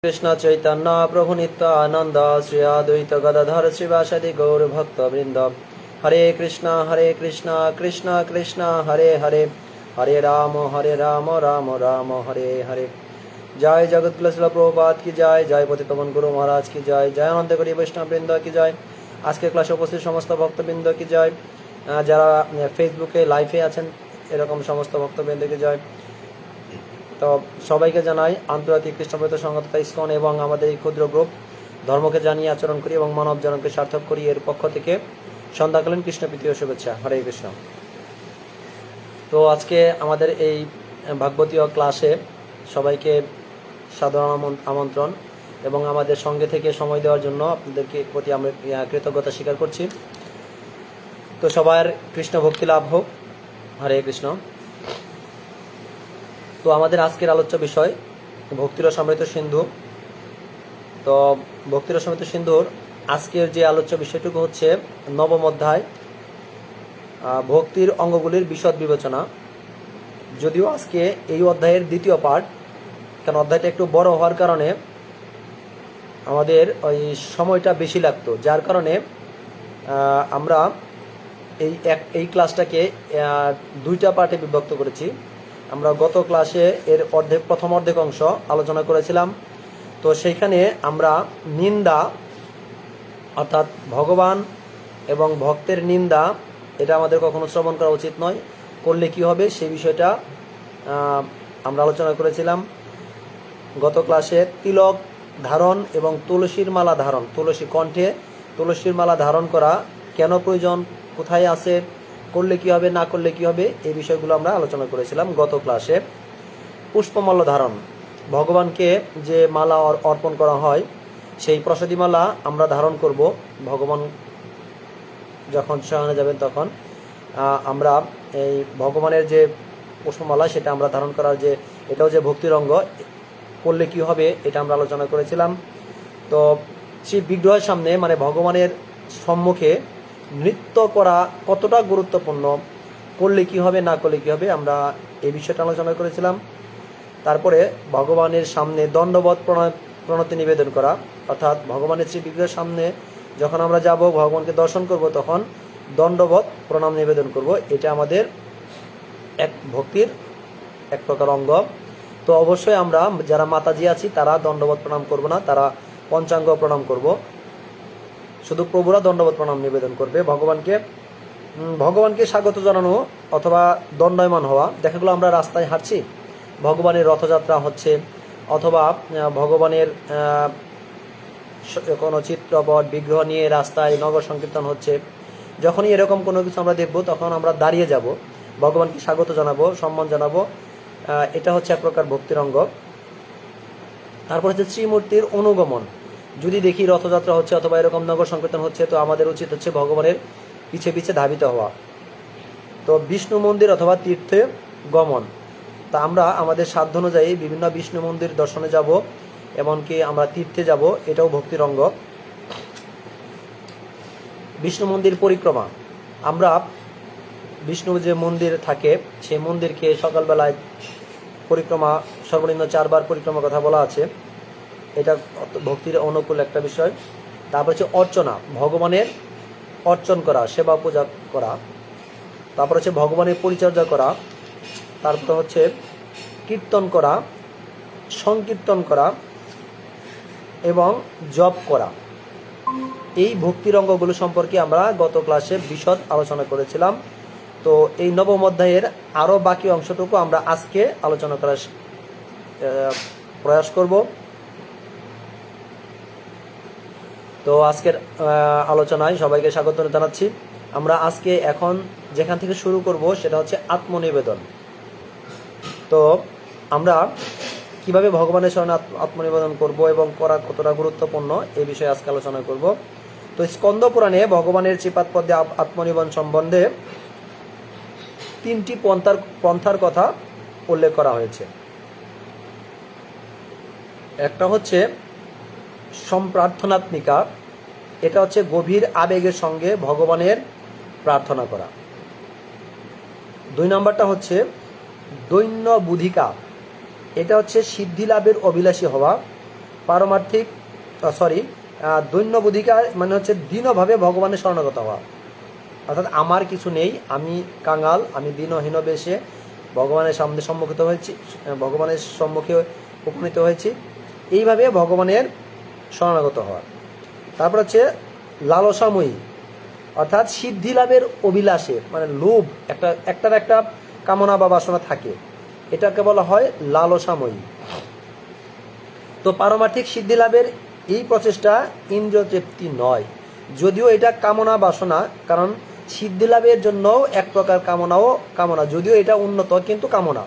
कृष्ण चैतन्य प्रभु नित्यानंद श्री अद्वैत गदाधर श्रीवासदि गौर भक्त वृंद। हरे कृष्णा कृष्णा कृष्णा हरे हरे, हरे राम राम राम हरे हरे। जय जगत शिल प्रभुपाद की जय, जय पतित पावन गुरु महाराज की जय, जय अनंत कोटि वैष्णव बृंद की जय, आज के क्लासे उपस्थित समस्त भक्तबृंद की जय, যারা ফেসবুকে লাইভে আছেন এরকম সমস্ত ভক্তবৃন্দ की জয়। তো সবাইকে জানাই আন্তর্জাতিক কৃষ্ণপ্রেত সংগঠন ইসকন এবং আমাদের এই ক্ষুদ্র গ্রুপ ধর্মকে জানিয়ে আচরণ করি এবং মানব জনকে সার্থক করি এর পক্ষ থেকে সন্ধ্যাকালীন কৃষ্ণপ্রীতি ও শুভেচ্ছা। হরে কৃষ্ণ। তো আজকে আমাদের এই ভাগবতীয় ক্লাসে সবাইকে সাধারণ আমন্ত্রণ এবং আমাদের সঙ্গে থেকে সময় দেওয়ার জন্য আপনাদেরকে প্রতি আমরা কৃতজ্ঞতা স্বীকার করছি। তো সবার কৃষ্ণ ভক্তি লাভ হোক। হরে কৃষ্ণ। তো আমাদের আজকের আলোচ্য বিষয় ভক্তিরসামৃত সিন্ধু। তো ভক্তিরসামৃত সিন্ধুর আজকের যে আলোচ্য বিষয়টুকু হচ্ছে নবম অধ্যায়, ভক্তির অঙ্গগুলির বিশদ বিবেচনা। যদিও আজকে এই অধ্যায়ের দ্বিতীয় পার্ট, কারণ অধ্যায়টা একটু বড় হওয়ার কারণে আমাদের ওই সময়টা বেশি লাগতো, যার কারণে আমরা এই ক্লাসটাকে দুইটা পার্টে বিভক্ত করেছি। আমরা গত ক্লাসে এর প্রথম অর্ধেক অংশ আলোচনা করেছিলাম। তো সেইখানে আমরা নিন্দা অর্থাৎ ভগবান এবং ভক্তের নিন্দা, এটা আমাদের কখনো শ্রবণ করা উচিত নয়, করলে কি হবে সেই বিষয়টা আমরা আলোচনা করেছিলাম। গত ক্লাসে তিলক ধারণ এবং তুলসীর মালা ধারণ, তুলসী কণ্ঠে তুলসীর মালা ধারণ করা কেন প্রয়োজন, কোথায় আছে, করলে কি হবে, না করলে কি হবে, এই বিষয়গুলো আমরা আলোচনা করেছিলাম গত ক্লাসে। পুষ্পমাল্য ধারণ, ভগবানকে যে মালা অর্পণ করা হয় সেই প্রসাদী মালা আমরা ধারণ করব। ভগবান যখন শয়নে যাবেন তখন আমরা এই ভগবানের যে পুষ্পমালা সেটা আমরা ধারণ করার যে এটাও যে ভক্তির অঙ্গ, করলে কি হবে এটা আমরা আলোচনা করেছিলাম। তো সেই বিগ্রহের সামনে মানে ভগবানের সম্মুখে নৃত্য করা কতটা গুরুত্বপূর্ণ, করলে কি হবে, না করলে কি হবে, আমরা এই বিষয়টা আলোচনা করেছিলাম। তারপরে ভগবানের সামনে দণ্ডবত প্রণতি নিবেদন করা, অর্থাৎ ভগবানের শ্রী বিগ্রহের সামনে যখন আমরা যাব, ভগবানকে দর্শন করব, তখন দণ্ডবত প্রণাম নিবেদন করব। এটা আমাদের এক ভক্তির এক প্রকার অঙ্গ। তো অবশ্যই আমরা যারা মাতাজি আছি তারা দণ্ডবত প্রণাম করব না, তারা পঞ্চাঙ্গ প্রণাম করব। শুধু প্রভুরা দণ্ডবত প্রণাম নিবেদন করবে। ভগবানকে স্বাগত জানানো অথবা দণ্ডায়মান হওয়া, দেখা গেলো আমরা রাস্তায় হাঁটছি, ভগবানের রথযাত্রা হচ্ছে অথবা ভগবানের কোনো চিত্রপট বিগ্রহ নিয়ে রাস্তায় নগর সংকীর্তন হচ্ছে, যখনই এরকম কোনো কিছু আমরা দেখব তখন আমরা দাঁড়িয়ে যাব, ভগবানকে স্বাগত জানাবো, সম্মান জানাবো। এটা হচ্ছে এক প্রকার ভক্তির অঙ্গ। তারপর হচ্ছে শ্রীমূর্তির অনুগমন, যদি দেখি রথযাত্রা হচ্ছে অথবা এরকম নগর সংকীর্তন হচ্ছে, তো আমাদের উচিত হচ্ছে ভগবানের পিছে পিছে ধাবিত হওয়া। তো বিষ্ণু মন্দির অথবা তীর্থে গমন, তা আমরা আমাদের সাধ্য অনুযায়ী বিভিন্ন বিষ্ণু মন্দির দর্শনে যাব, এমনকি আমরা তীর্থে যাব, এটাও ভক্তির অঙ্গ। বিষ্ণু মন্দির পরিক্রমা, আমরা বিষ্ণু যে মন্দির থাকে সেই মন্দিরকে সকালবেলায় পরিক্রমা, সর্বনিম্ন 4 বার পরিক্রমার কথা বলা আছে, এটা ভক্তির অনুকূল একটা বিষয়। তারপর হচ্ছে অর্চনা, ভগবানের অর্চন করা, সেবা পূজা করা। তারপর হচ্ছে ভগবানের পরিচর্যা করা। তারপর হচ্ছে কীর্তন করা, সংকীর্তন করা এবং জপ করা। এই ভক্তির অঙ্গগুলো সম্পর্কে আমরা গত ক্লাসে বিশদ আলোচনা করেছিলাম। তো এই নবম অধ্যায়ের আরও বাকি অংশটুকু আমরা আজকে আলোচনা করার প্রয়াস করব। তো আজকের আলোচনায় সবাইকে স্বাগত জানাচ্ছি। আমরা আজকে এখন যেখান থেকে শুরু করব সেটা হচ্ছে আত্মনিবেদন। তো আমরা কিভাবে ভগবানের শরণে আত্মনিবেদন করব এবং করা কতটা গুরুত্বপূর্ণ এই বিষয়ে আজকে আলোচনা করব। তো স্কন্দ পুরাণে ভগবানের শ্রীপাদ পদ্মে আত্মনিবেদন সম্বন্ধে 3টি পন্থার কথা উল্লেখ করা হয়েছে। একটা হচ্ছে সম্প্রার্থনাত্মিকা, এটা হচ্ছে গভীর আবেগের সঙ্গে ভগবানের প্রার্থনা করা। 2 নম্বরটা হচ্ছে দৈন্য বুধিকা, এটা হচ্ছে সিদ্ধি লাভের অভিলাষী হওয়া। পারমার্থিক দৈন্য বুদ্ধিকা মানে হচ্ছে দীনভাবে ভগবানের শরণাগত হওয়া, অর্থাৎ আমার কিছু নেই, আমি কাঙাল, আমি দীনহীন বেশে ভগবানের সামনে সম্মুখিত হয়েছি, ভগবানের সম্মুখে উপনীত হয়েছি, এইভাবে ভগবানের শরণাগত হওয়া। তারপর হচ্ছে লালসাময়ী, অর্থাৎ সিদ্ধি লাভের অভিলাষে মানে লোভ, একটা কামনা বা বাসনা থাকে, এটাকে বলা হয় লালসাময়ী। তো পারমার্থিক সিদ্ধি লাভের এই প্রচেষ্টা ইন্দ্রিয় তৃপ্তি নয়, যদিও এটা কামনা বাসনা, কারণ সিদ্ধি লাভের জন্যও এক প্রকার কামনা, যদিও এটা উন্নত কিন্তু কামনা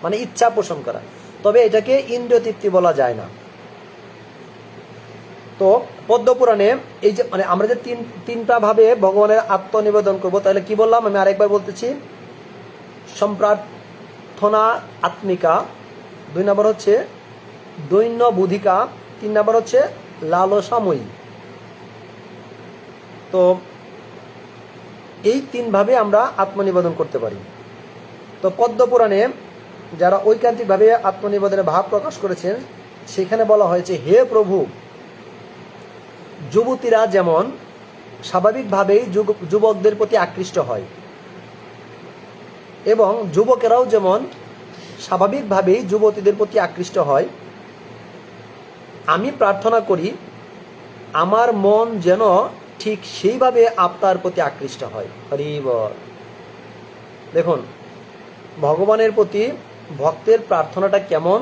মানে ইচ্ছা পোষণ করা, তবে এটাকে ইন্দ্রিয় তৃপ্তি বলা যায় না। তো পদ্মপুরাণে এই যে মানে আমরা যে তিনটা ভাবে ভগবানের আত্মনিবেদন করব, তাহলে কি বললাম আমি আরেকবার বলতেছি, সম্প্রার্থনা আত্মিকা, 2 নম্বর হচ্ছে দৈন্য বুধিকা, 3 নম্বর হচ্ছে লালসাময়ী। তো এই 3 ভাবে আমরা আত্মনিবেদন করতে পারি। তো পদ্মপুরাণে যারা ঐকান্তিকভাবে আত্মনিবেদনের ভাব প্রকাশ করেছেন সেখানে বলা হয়েছে, হে প্রভু, যুবতীরা যেমন স্বাভাবিকভাবেই যুবকদের প্রতি আকৃষ্ট হয় এবং যুবকেরাও যেমন স্বাভাবিকভাবেই যুবতীদের প্রতি আকৃষ্ট হয়, আমি প্রার্থনা করি আমার মন যেন ঠিক সেইভাবে আপনার প্রতি আকৃষ্ট হয়। হরি বল। দেখুন ভগবানের প্রতি ভক্তের প্রার্থনাটা কেমন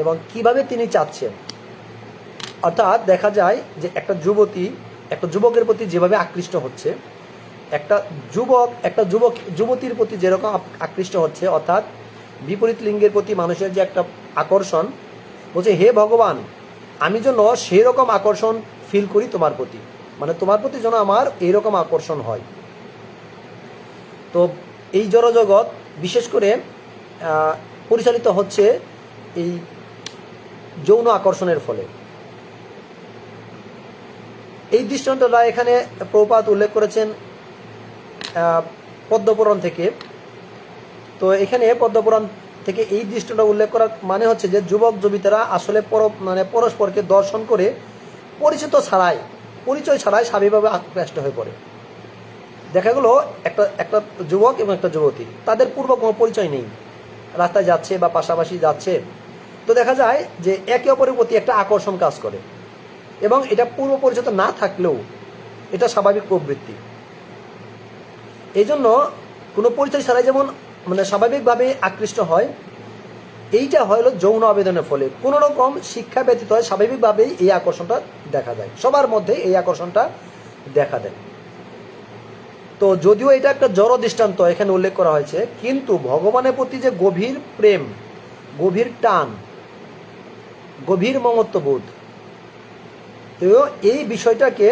এবং কিভাবে তিনি চাচ্ছেন। অর্থাৎ দেখা যায় যে একটা যুবকের প্রতি যেভাবে আকৃষ্ট হচ্ছে, একটা যুবতীর প্রতি যেরকম আকৃষ্ট হচ্ছে, অর্থাৎ বিপরীত লিঙ্গের প্রতি মানুষের যে একটা আকর্ষণ, বলছে হে ভগবান, আমি যেন সেই রকম আকর্ষণ ফিল করি তোমার প্রতি, মানে তোমার প্রতি যেন আমার এইরকম আকর্ষণ হয়। তো এই জড়জগৎ বিশেষ করে পরিচালিত হচ্ছে এই যৌন আকর্ষণের ফলে। এই দৃষ্টান্তটা এখানে প্রভুপাদ উল্লেখ করেছেন পদ্মপুরাণ থেকে। তো এখানে পদ্মপুরাণ থেকে এই দৃষ্টান্ত উল্লেখ করার মানে হচ্ছে যে যুবক যুবতীরা আসলে পরস্পরকে দর্শন করে পরিচয় ছাড়াই স্বাভাবিকভাবে আকৃষ্ট হয়ে পড়ে। দেখা গেলো একটা যুবক এবং একটা যুবতী, তাদের পূর্ব কোনো পরিচয় নেই, রাস্তায় যাচ্ছে বা পাশাপাশি যাচ্ছে, তো দেখা যায় যে একে অপরের প্রতি একটা আকর্ষণ কাজ করে এবং এটা পূর্ব পরিচিত না থাকলেও এটা স্বাভাবিক প্রবৃত্তি। এই জন্য কোনো পরিচয় ছাড়াই যেমন মানে স্বাভাবিকভাবে আকৃষ্ট হয়, এইটা হলো যৌন আবেদনের ফলে। কোনো রকম শিক্ষা ব্যতীত স্বাভাবিকভাবেই এই আকর্ষণটা দেখা যায়, সবার মধ্যে এই আকর্ষণটা দেখা দেয়। তো যদিও এটা একটা জড় দৃষ্টান্ত এখানে উল্লেখ করা হয়েছে, কিন্তু ভগবানের প্রতি যে গভীর প্রেম, গভীর টান, গভীর মমত্ববোধ, তো এই বিষয়টাকে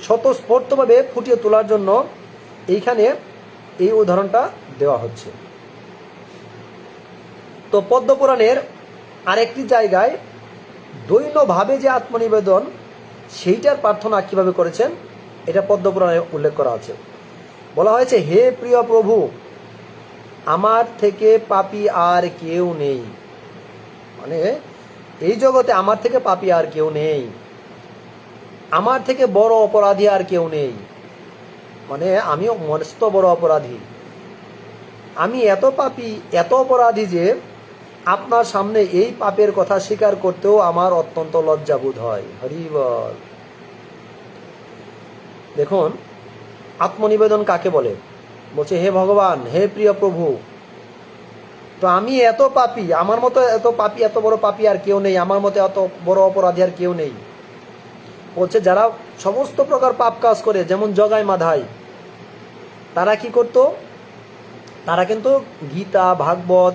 স্বতঃস্ফূর্তভাবে ফুটিয়ে তোলার জন্য এইখানে এই উদাহরণটা দেওয়া হচ্ছে। তো পদ্মপুরাণের আরেকটি জায়গায় দৈন্যভাবে যে আত্মনিবেদন সেইটার প্রার্থনা কিভাবে করেছেন এটা পদ্মপুরাণে উল্লেখ করা আছে। বলা হয়েছে, হে প্রিয় প্রভু, আমার থেকে পাপী আর কেউ নেই, মানে এই জগতে আমার থেকে পাপী আর কেউ নেই, আমার থেকে বড় অপরাধী আর কেউ নেই, মানে আমিও মস্ত বড় অপরাধী, আমি এত পাপী এত অপরাধী যে আপনার সামনে এই পাপের কথা স্বীকার করতেও আমার অত্যন্ত লজ্জাবোধ হয়। হরি বল। দেখুন আত্মনিবেদন কাকে বলে, বলছে হে ভগবান, হে প্রিয় প্রভু, তো আমি এত পাপী, আমার মতো এত পাপী, এত বড় পাপী আর কেউ নেই, আমার মতো এত বড় অপরাধী আর কেউ নেই। বলছে যারা সমস্ত প্রকার পাপ কাজ করে, যেমন জগাই মাধাই, তারা কি করত, তারা কিন্তু গীতা, ভাগবত,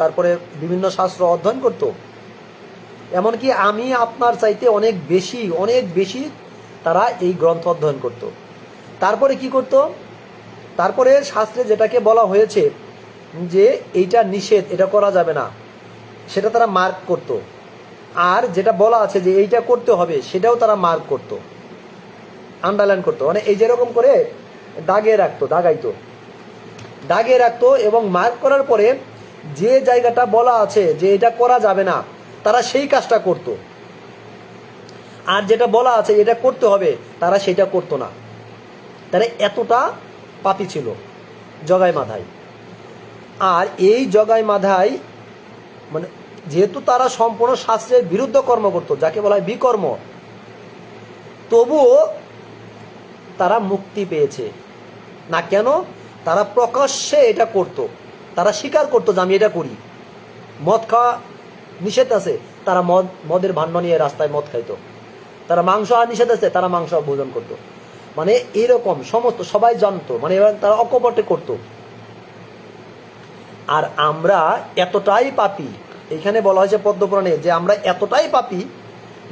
তারপরে বিভিন্ন শাস্ত্র অধ্যয়ন করত। এমনকি আমি আপনার চাইতে অনেক বেশি তারা এই গ্রন্থ অধ্যয়ন করত। তারপরে কি করত, তারপরে শাস্ত্রে যেটাকে বলা হয়েছে যে এইটা নিষেধ, এটা করা যাবে না, সেটা তারা মার্ক করত। আর যেটা বলা আছে যে এইটা করতে হবে, সেটাও তারা মার্ক করত, আন্ডারলাইন করতো, মানে এই যেরকম করে দাগে রাখতো এবং মার্ক করার পরে যে জায়গাটা বলা আছে যে এটা করা যাবে না, তারা সেই কাজটা করত, আর যেটা বলা আছে এটা করতে হবে তারা সেটা করতো না। তারা এতটা পাপী ছিল জগাই মাধাই। আর এই জগাই মাধাই মানে যেহেতু তারা সম্পূর্ণ শাস্ত্রের বিরুদ্ধ কর্ম করত, যাকে বলা হয় বিকর্ম, তবুও তারা মুক্তি পেয়েছে না। কেন? তারা প্রকাশ্যে এটা করত, তারা স্বীকার করতো যে আমি এটা করি। মদ খাওয়া নিষেধ আছে, তারা মদের ভাণ্ড নিয়ে রাস্তায় মদ খাইতো। তারা মাংস আর নিষেধ আছে, তারা মাংস ভোজন করত। মানে এরকম সমস্ত সবাই জানতো, মানে এবার তারা অকপটে করত। আর আমরা এতটাই পাপী, এখানে বলা হয়েছে পদ্মপুরাণে যে আমরা এতটাই পাপী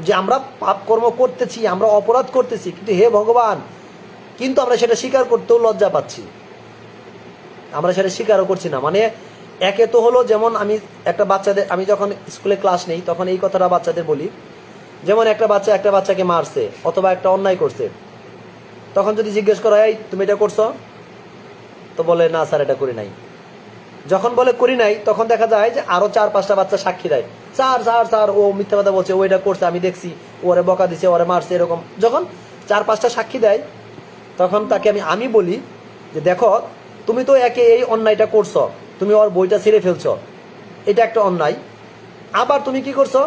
যে আমরা পাপ কর্ম করতেছি, আমরা অপরাধ করতেছি, কিন্তু হে ভগবান, কিন্তু আমরা সেটা স্বীকার করতেও লজ্জা পাচ্ছি, আমরা সেটা স্বীকারও করছি না। মানে একে তো হলো, যেমন আমি একটা বাচ্চাদের, আমি যখন স্কুলে ক্লাস নেই তখন এই কথাটা বাচ্চাদের বলি, যেমন একটা বাচ্চাকে মারছে অথবা একটা অন্যায় করছে, তখন যদি জিজ্ঞেস করা হয় তুমি এটা করছো, তো বলে না স্যার এটা করি নাই। যখন বলে করি নাই, তখন দেখা যায় যে আরো 4-5টা বাচ্চা সাক্ষী দেয়, স্যার স্যার স্যার ও মিথ্যা কথা বলছে, ও এটা করছে, আমি দেখছি, ওরে বকা দিছে, ওরে মারছে। এরকম যখন 4-5টা সাক্ষী দেয়, তখন তাকে আমি বলি যে দেখো, তুমি তো একে এই অন্যায়টা করছো, তুমি ওর বইটা ছিঁড়ে ফেলছো, এটা একটা অন্যায়। আবার তুমি কি করছো,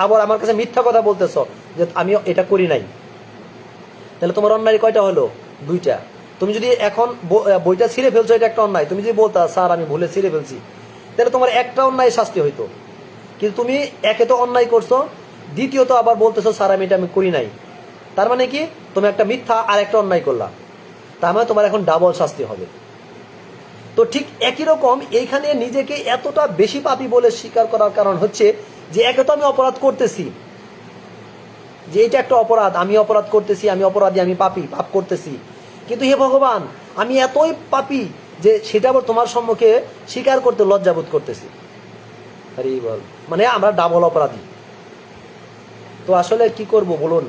আবার আমার কাছে মিথ্যা কথা বলতেছো যে আমি এটা করি নাই। তাহলে তোমার অন্যায় কয়টা হলো? 2টা। তুমি যদি এখন বইটা ছিঁড়ে ফেলছো, এটা একটা অন্যায়। তুমি যদি বলতা স্যার আমি ভুলে ছিঁড়ে ফেলছি, তাহলে তোমার একটা অন্যায় শাস্তি হইতো। কিন্তু তুমি একে তো অন্যায় করছো, দ্বিতীয়ত আবার বলতেছো স্যার আমি এটা করি নাই। তার মানে কি, তুমি একটা মিথ্যা আর একটা অন্যায় করলা, তার মানে তোমার এখন ডাবল শাস্তি হবে। তো ঠিক একই রকম এইখানে নিজেকে এতটা বেশি পাপী বলে স্বীকার করার কারণ হচ্ছে যে একে তো আমি অপরাধ করতেছি, যে এটা একটা অপরাধ, আমি অপরাধ করতেছি, আমি অপরাধী, আমি পাপী, পাপ করতেছি, কিন্তু হে ভগবান আমি এতই পাপী যে সেটা আবার তোমার সম্মুখে স্বীকার করতে লজ্জাবোধ করতেছি। আরে বল, মানে আমরা ডাবল অপরাধী। তো আসলে কি করব বলুন?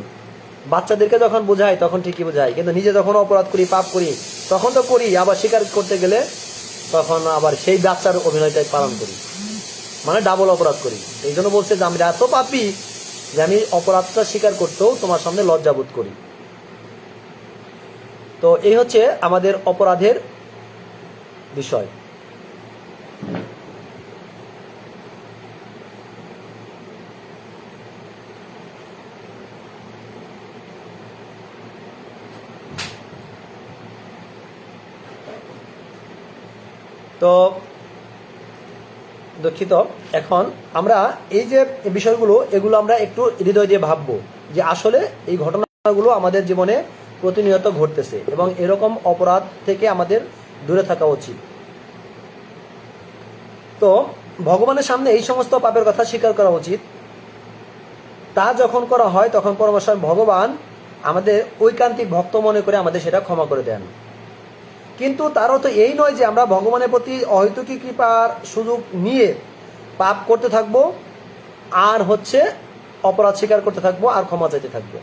বাচ্চাদেরকে যখন বোঝাই তখন ঠিকই বোঝাই, কিন্তু নিজে যখন অপরাধ করি, পাপ করি, তখন তো করি, আবার স্বীকার করতে গেলে তখন আবার সেই বাচ্চার অভিনয়টাই পালন করি, মানে ডাবল অপরাধ করি। এই জন্য বলছে যে আমি এত পাপী যে আমি অপরাধটা স্বীকার করতেও তোমার সামনে লজ্জাবোধ করি। তো এই হচ্ছে আমাদের অপরাধের বিষয়। তো দুঃখিত, এখন আমরা এই যে বিষয়গুলো, এগুলো আমরা একটু হৃদয় দিয়ে ভাববো যে আসলে এই ঘটনাগুলো আমাদের জীবনে প্রতিনিয়ত ঘটতেছে এবং এরকম অপরাধ থেকে আমাদের দূরে থাকা উচিত। তো ভগবানের সামনে এই সমস্ত পাপের কথা স্বীকার করা উচিত। তা যখন করা হয় তখন পরমেশ্বর ভগবান আমাদের ঐকান্তিক ভক্ত মনে করে আমাদের সেটা ক্ষমা করে দেন। কিন্তু তার অর্থ এই নয় যে আমরা ভগবানের প্রতি অহৈতুকী কৃপার সুযোগ নিয়ে পাপ করতে থাকবো আর অপরাধ স্বীকার করতে থাকবো আর ক্ষমা চাইতে থাকবো,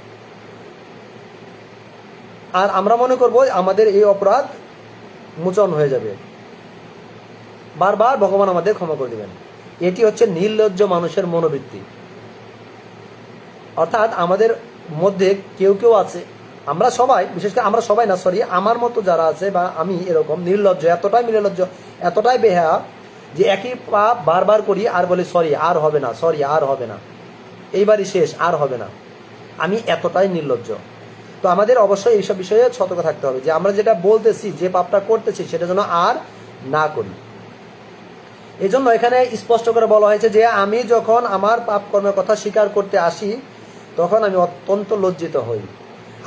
আর আমরা মনে করব আমাদের এই অপরাধ মোচন হয়ে যাবে, বারবার ভগবান আমাদের ক্ষমা করে দিবেন। এটি হচ্ছে নির্লজ্জ মানুষের মনোবৃত্তি। অর্থাৎ আমাদের মধ্যে কেউ কেউ আছে, আমরা সবাই, বিশেষ করে আমরা সবাই না, সরি, আমার মতো যারা আছে বা আমি এরকম নির্লজ্জ, এতটাই নির্লজ্জ, এতটাই বেহায়া যে একই পাপ বারবার করি আর বলি সরি আর হবে না, সরি আর হবে না, এইবারই শেষ, আর হবে না। আমি এতটাই নির্লজ্জ। তো আমাদের অবশ্যই এইসব বিষয়ে সতর্ক থাকতে হবে যে আমরা যেটা বলতেছি, যে পাপটা করতেছি, সেটা যেন আর না করি। এই জন্য এখানে স্পষ্ট করে বলা হয়েছে যে আমি যখন আমার পাপ কর্মের কথা স্বীকার করতে আসি তখন আমি অত্যন্ত লজ্জিত হই।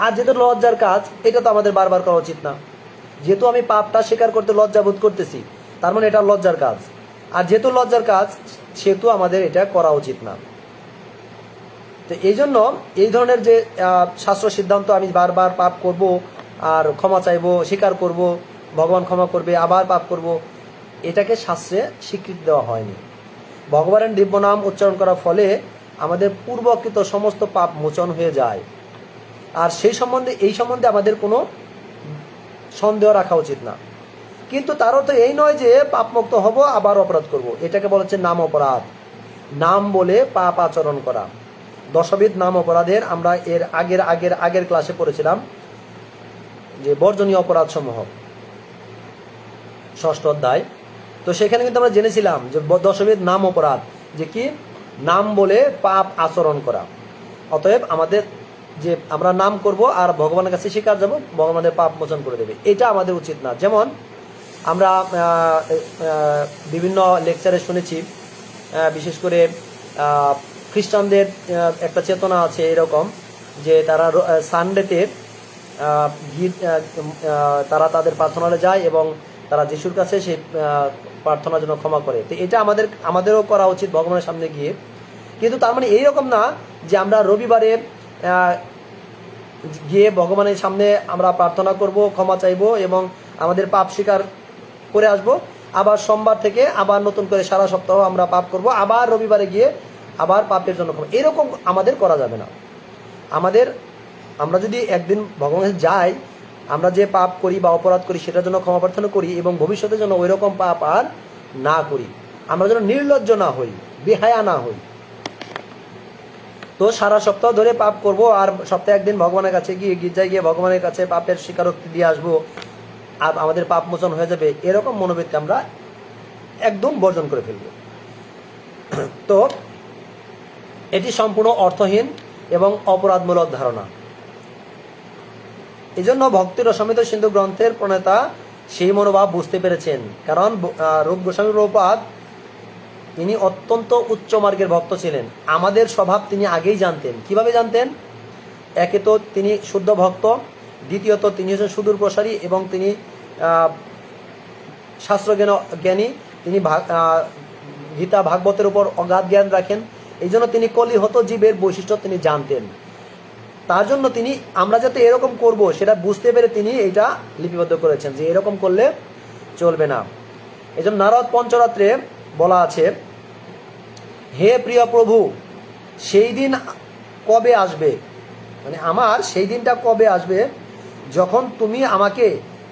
আর যেহেতু লজ্জার কাজ, এটা তো আমাদের বারবার করা উচিত না। যেহেতু আমি পাপটা স্বীকার করতে লজ্জা বোধ করতেছি, তার মানে এটা লজ্জার কাজ। আর যেহেতু লজ্জার কাজ, সেহেতু আমাদের এটা করা উচিত না। তো এই জন্য এই ধরনের যে শাস্ত্র সিদ্ধান্ত, আমি বারবার পাপ করব আর ক্ষমা চাইবো, স্বীকার করব, ভগবান ক্ষমা করবে, আবার পাপ করব, এটাকে শাস্ত্রে স্বীকৃতি দেওয়া হয়নি। ভগবানের দিব্য নাম উচ্চারণ করার ফলে আমাদের পূর্বকৃত সমস্ত পাপ মোচন হয়ে যায়। আর এই সম্বন্ধে আমাদের কোনো সন্দেহ রাখা উচিত না। কিন্তু তার অর্থ এই নয় যে পাপমুক্ত হব আবার অপরাধ করব, এটাকে বলা হচ্ছে নাম অপরাধ। নাম বলে পাপ আচরণ করা। 10 নাম অপরাধের আমরা এর আগের ক্লাসে পড়েছিলাম যে বর্জনীয় অপরাধ সমূহ, 6ষ্ঠ অধ্যায়। তো সেখানে কিন্তু আমরা জেনেছিলাম যে 10 নাম অপরাধ, যে কি নাম বলে পাপ আচরণ করা। অতএব আমাদের যে আমরা নাম করব আর ভগবানের কাছে স্বীকার যাব, ভগবানের পাপ মোচন করে দেবে, এটা আমাদের উচিত না। যেমন আমরা বিভিন্ন লেকচারে শুনেছি, বিশেষ করে খ্রিস্টানদের একটা চেতনা আছে এরকম যে তারা সানডেতে তারা তাদের প্রার্থনালয়ে যায় এবং তারা যিশুর কাছে সেই প্রার্থনার জন্য ক্ষমা করে। তো এটা আমাদেরও করা উচিত ভগবানের সামনে গিয়ে। কিন্তু তার মানে এইরকম না যে আমরা রবিবারে গিয়ে ভগবানের সামনে আমরা প্রার্থনা করব, ক্ষমা চাইব এবং আমাদের পাপ স্বীকার করে আসব, আবার সোমবার থেকে আবার নতুন করে সারা সপ্তাহ আমরা পাপ করব, আবার রবিবারে গিয়ে আবার পাপের জন্য ক্ষমা। এরকম আমাদের করা যাবে না। আমরা যদি একদিন ভগবানের যাই, আমরা যে পাপ করি বা অপরাধ করি সেটার জন্য ক্ষমা প্রার্থনা করি এবং ভবিষ্যতের জন্য ওই রকম পাপ আর না করি। আমরা যেন নির্লজ্জ না হই, বেহায়া না হই। তো সারা সপ্তাহ ধরে পাপ করব আর সপ্তাহে একদিন ভগবানের কাছে গিয়ে গির্জায় গিয়ে ভগবানের কাছে পাপের স্বীকারোক্তি দিয়ে আসবো আর আমাদের পাপ মোচন হয়ে যাবে, এরকম মনোবৃত্তি আমরা একদম বর্জন করে ফেলব। তো এটি সম্পূর্ণ অর্থহীন এবং অপরাধমূলক ধারণা। এই জন্য ভক্তি রসামৃত সিন্ধু গ্রন্থের প্রণেতা সেই মনোভাব বুঝতে পেরেছেন। কারণ রূপ গোস্বামী প্রভুপাদ তিনি অত্যন্ত উচ্চ মার্গের ভক্ত ছিলেন। আমাদের স্বভাব তিনি আগেই জানতেন। কিভাবে জানতেন? একে তো তিনি শুদ্ধ ভক্ত, দ্বিতীয়ত তিনি হচ্ছেন সুদূর প্রসারী এবং তিনি শাস্ত্র জ্ঞানী, তিনি গীতা ভাগবতের উপর অগাধ জ্ঞান রাখেন। এই জন্য তিনি কলিহত জীবের বৈশিষ্ট্য তিনি জানতেন। তার জন্য তিনি আমরা যাতে এরকম করব সেটা বুঝতে পেরে তিনি এটা লিপিবদ্ধ করেছেন যে এরকম করলে চলবে না। এই জন্য নারদ পঞ্চরাত্রে বলা আছে, হে প্রিয় প্রভু, সেই দিন কবে আসবে, মানে আমার সেই দিনটা কবে আসবে যখন তুমি আমাকে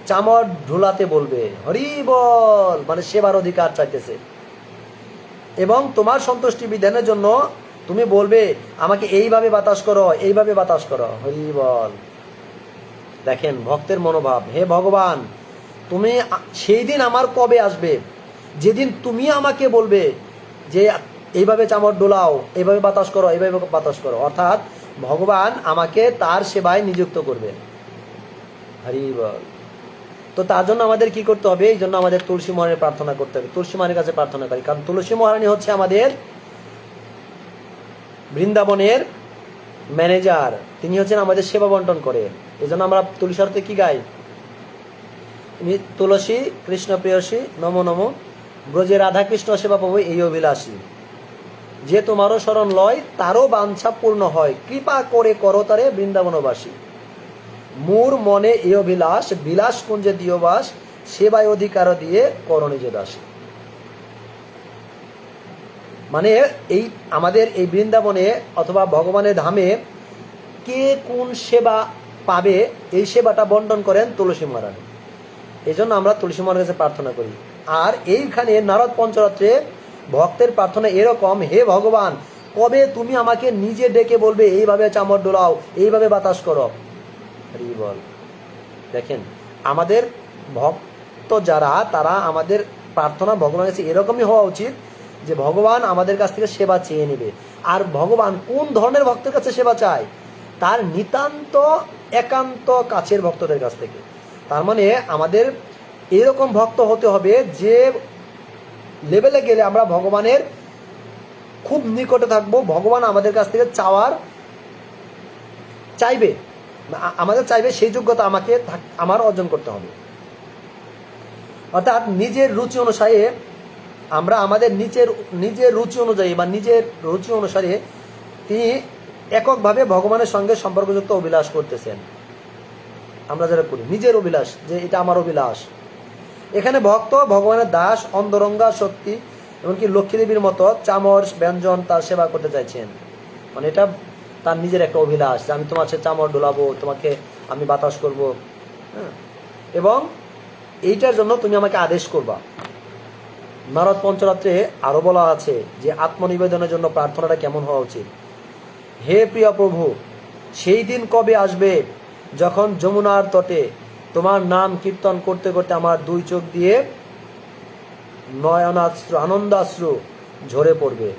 চামর ঢোলাতে বলবে, হরি বল, মানে সেবার অধিকার চাইতেছে, এবং তোমার সন্তুষ্টি বিধানের জন্য তুমি বলবে আমাকে এইভাবে বাতাস করো, এইভাবে বাতাস করো, হরি বল। দেখেন ভক্তের মনোভাব, হে ভগবান, তুমি সেই দিন আমার কবে আসবে যেদিন তুমি আমাকে বলবে যে এইভাবে চামর ডোলাও, এইভাবে বাতাস করো, এইভাবে বাতাস করো। অর্থাৎ ভগবান আমাকে তার সেবায় নিযুক্ত করবে, হরি বল। তো তার জন্য আমাদের কি করতে হবে? এই জন্য আমাদের তুলসী মহারানীর প্রার্থনা করতে হবে, তুলসী মায়ের কাছে প্রার্থনা করি। কারণ তুলসী মহারানী হচ্ছে আমাদের বৃন্দাবনের ম্যানেজার, তিনি হচ্ছেন আমাদের সেবা বন্টন করেন। এই জন্য আমরা তুলসী আরতিতে কি গাই? তুলসী কৃষ্ণ প্রেয়সী নমো নমো, ব্রজে রাধা কৃষ্ণ সেবা পাবো এই অভিলাষী, যে তোমারও শরণ লয় তারও বাঞ্ছা পূর্ণ হয়, কৃপা করে করো তারে বৃন্দাবনবাসী, মোর মনে এই অভিলাষ, বিলাস কুঞ্জে দিও বাস, সেবায় অধিকার দিয়ে করো নিজ দাস। মানে এই আমাদের এই বৃন্দাবনে অথবা ভগবানের ধামে কে কোন সেবা পাবে, এই সেবাটা বন্টন করেন তুলসী মহারানী। এই জন্য আমরা তুলসী মহারানীর কাছে প্রার্থনা করি। আর এইখানে নারদ পঞ্চরাত্রে ভক্তের প্রার্থনা এরকম, হে ভগবান, কবে তুমি আমাকে নিজে ডেকে বলবে এইভাবে চামর ডোলাও, এইভাবে বাতাস করো, হরি বল। দেখেন আমাদের ভক্ত যারা, তারা আমাদের প্রার্থনা ভগবানের কাছে এরকমই হওয়া উচিত যে ভগবান আমাদের কাছ থেকে সেবা চেয়ে নেবে। আর ভগবান কোন ধরনের ভক্তের কাছে সেবা চায়? তার নিতান্ত একান্ত কাছের ভক্তদের কাছ থেকে। তার মানে আমাদের এরকম ভক্ত হতে হবে যে লেভেলে গেলে আমরা ভগবানের খুব নিকটে থাকবো, ভগবান আমাদের কাছ থেকে আমাদের চাইবে, সেই যোগ্যতা আমার অর্জন করতে হবে। অর্থাৎ নিজের রুচি অনুসারে আমরা আমাদের নিজের রুচি অনুযায়ী বা নিজের রুচি অনুসারে তিনি এককভাবে ভগবানের সঙ্গে সম্পর্কযুক্ত অভিলাষ করতেছেন। আমরা যারা করি নিজের অভিলাষ, যে এটা আমার অভিলাষ। এখানে ভক্ত ভগবানের দাস, অন্তরঙ্গা শক্তি, এমনকি লক্ষ্মী দেবীর মতো চামর ব্যঞ্জন তার সেবা করতে চাইছেন। মানে এটা তার নিজের একটা অভিলাষ যে আমি তোমার সে চামর ডোলাবো, তোমাকে আমি বাতাস করব, হ্যাঁ, এবং এইটার জন্য তুমি আমাকে আদেশ করবা। নারদ পঞ্চরাত্রে আরো বলা আছে যে আত্মনিবেদনের জন্য প্রার্থনাটা কেমন হওয়া উচিত। হে প্রিয় প্রভু, সেই দিন কবে আসবে যখন যমুনার তটে তোমার নাম কীর্তন করতে করতে আমার দুই চোখ দিয়ে নয়নাশ্রু আনন্দাশ্রু ঝরে পড়বে,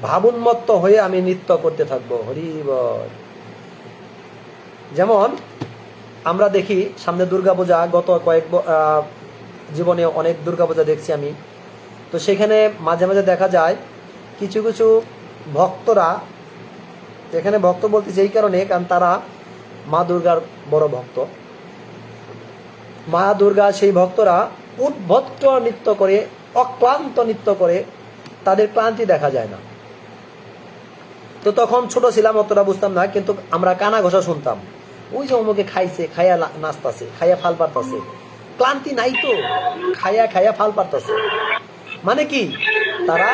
ভাবোন্মত্ত হয়ে আমি নৃত্য করতে থাকবো। হরি বল। যেমন আমরা দেখি সামনে দুর্গাপূজা, গত জীবনে অনেক দুর্গাপূজা দেখছি আমি, তো সেখানে মাঝে মাঝে দেখা যায় কিছু কিছু ভক্তরা, এখানে ভক্ত বলতেছে এই কারণে কারণ তারা মা দুর্গার বড় ভক্ত, মা দুর্গা সেই ভক্তরা উদ্ভট নৃত্য করে, অক্লান্ত নৃত্য করে, তাদের ক্লান্তি দেখা যায় না। তো তখন ছোট ছিলাম, অতটা বুঝতাম না, কিন্তু আমরা কানা ঘষা শুনতাম, ওই যে অমুকে খাইছে, খাইয়া নাচতাছে, খাইয়া ফাল পারতাছে, ক্লান্তি নাই তো, খাইয়া খাইয়া ফাল পারতাছে। মানে কি, তারা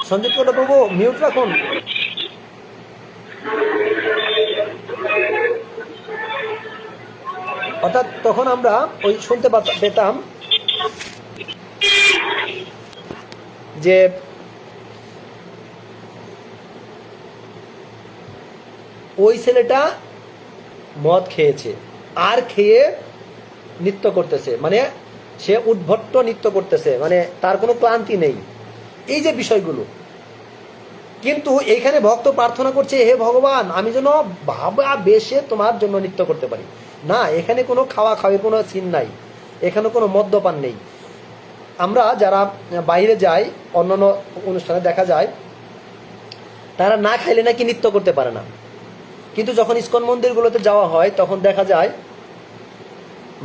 সঞ্জিত করে প্রভু মিউট রাখুন। অর্থাৎ তখন আমরা ওই শুনতে পেতাম যে ওই ছেলেটা মদ খেয়েছে আর খেয়ে নৃত্য করতেছে, মানে সে উদ্ভট নৃত্য করতেছে, মানে তার কোনো ক্লান্তি নেই, এই যে বিষয়গুলো। কিন্তু এইখানে ভক্ত প্রার্থনা করছে, হে ভগবান, আমি যেন ভাবা বেশে তোমার জন্য নৃত্য করতে পারি। না, এখানে কোনো খাওয়া খাওয়ার কোনো সিন নাই, এখানে কোনো মদ্যপান নেই। আমরা যারা বাইরে যাই, অন্যান্য অনুষ্ঠানে দেখা যায় তারা না খাইলে নাকি নৃত্য করতে পারে না, কিন্তু যখন ইস্কন মন্দিরগুলোতে যাওয়া হয় তখন দেখা যায়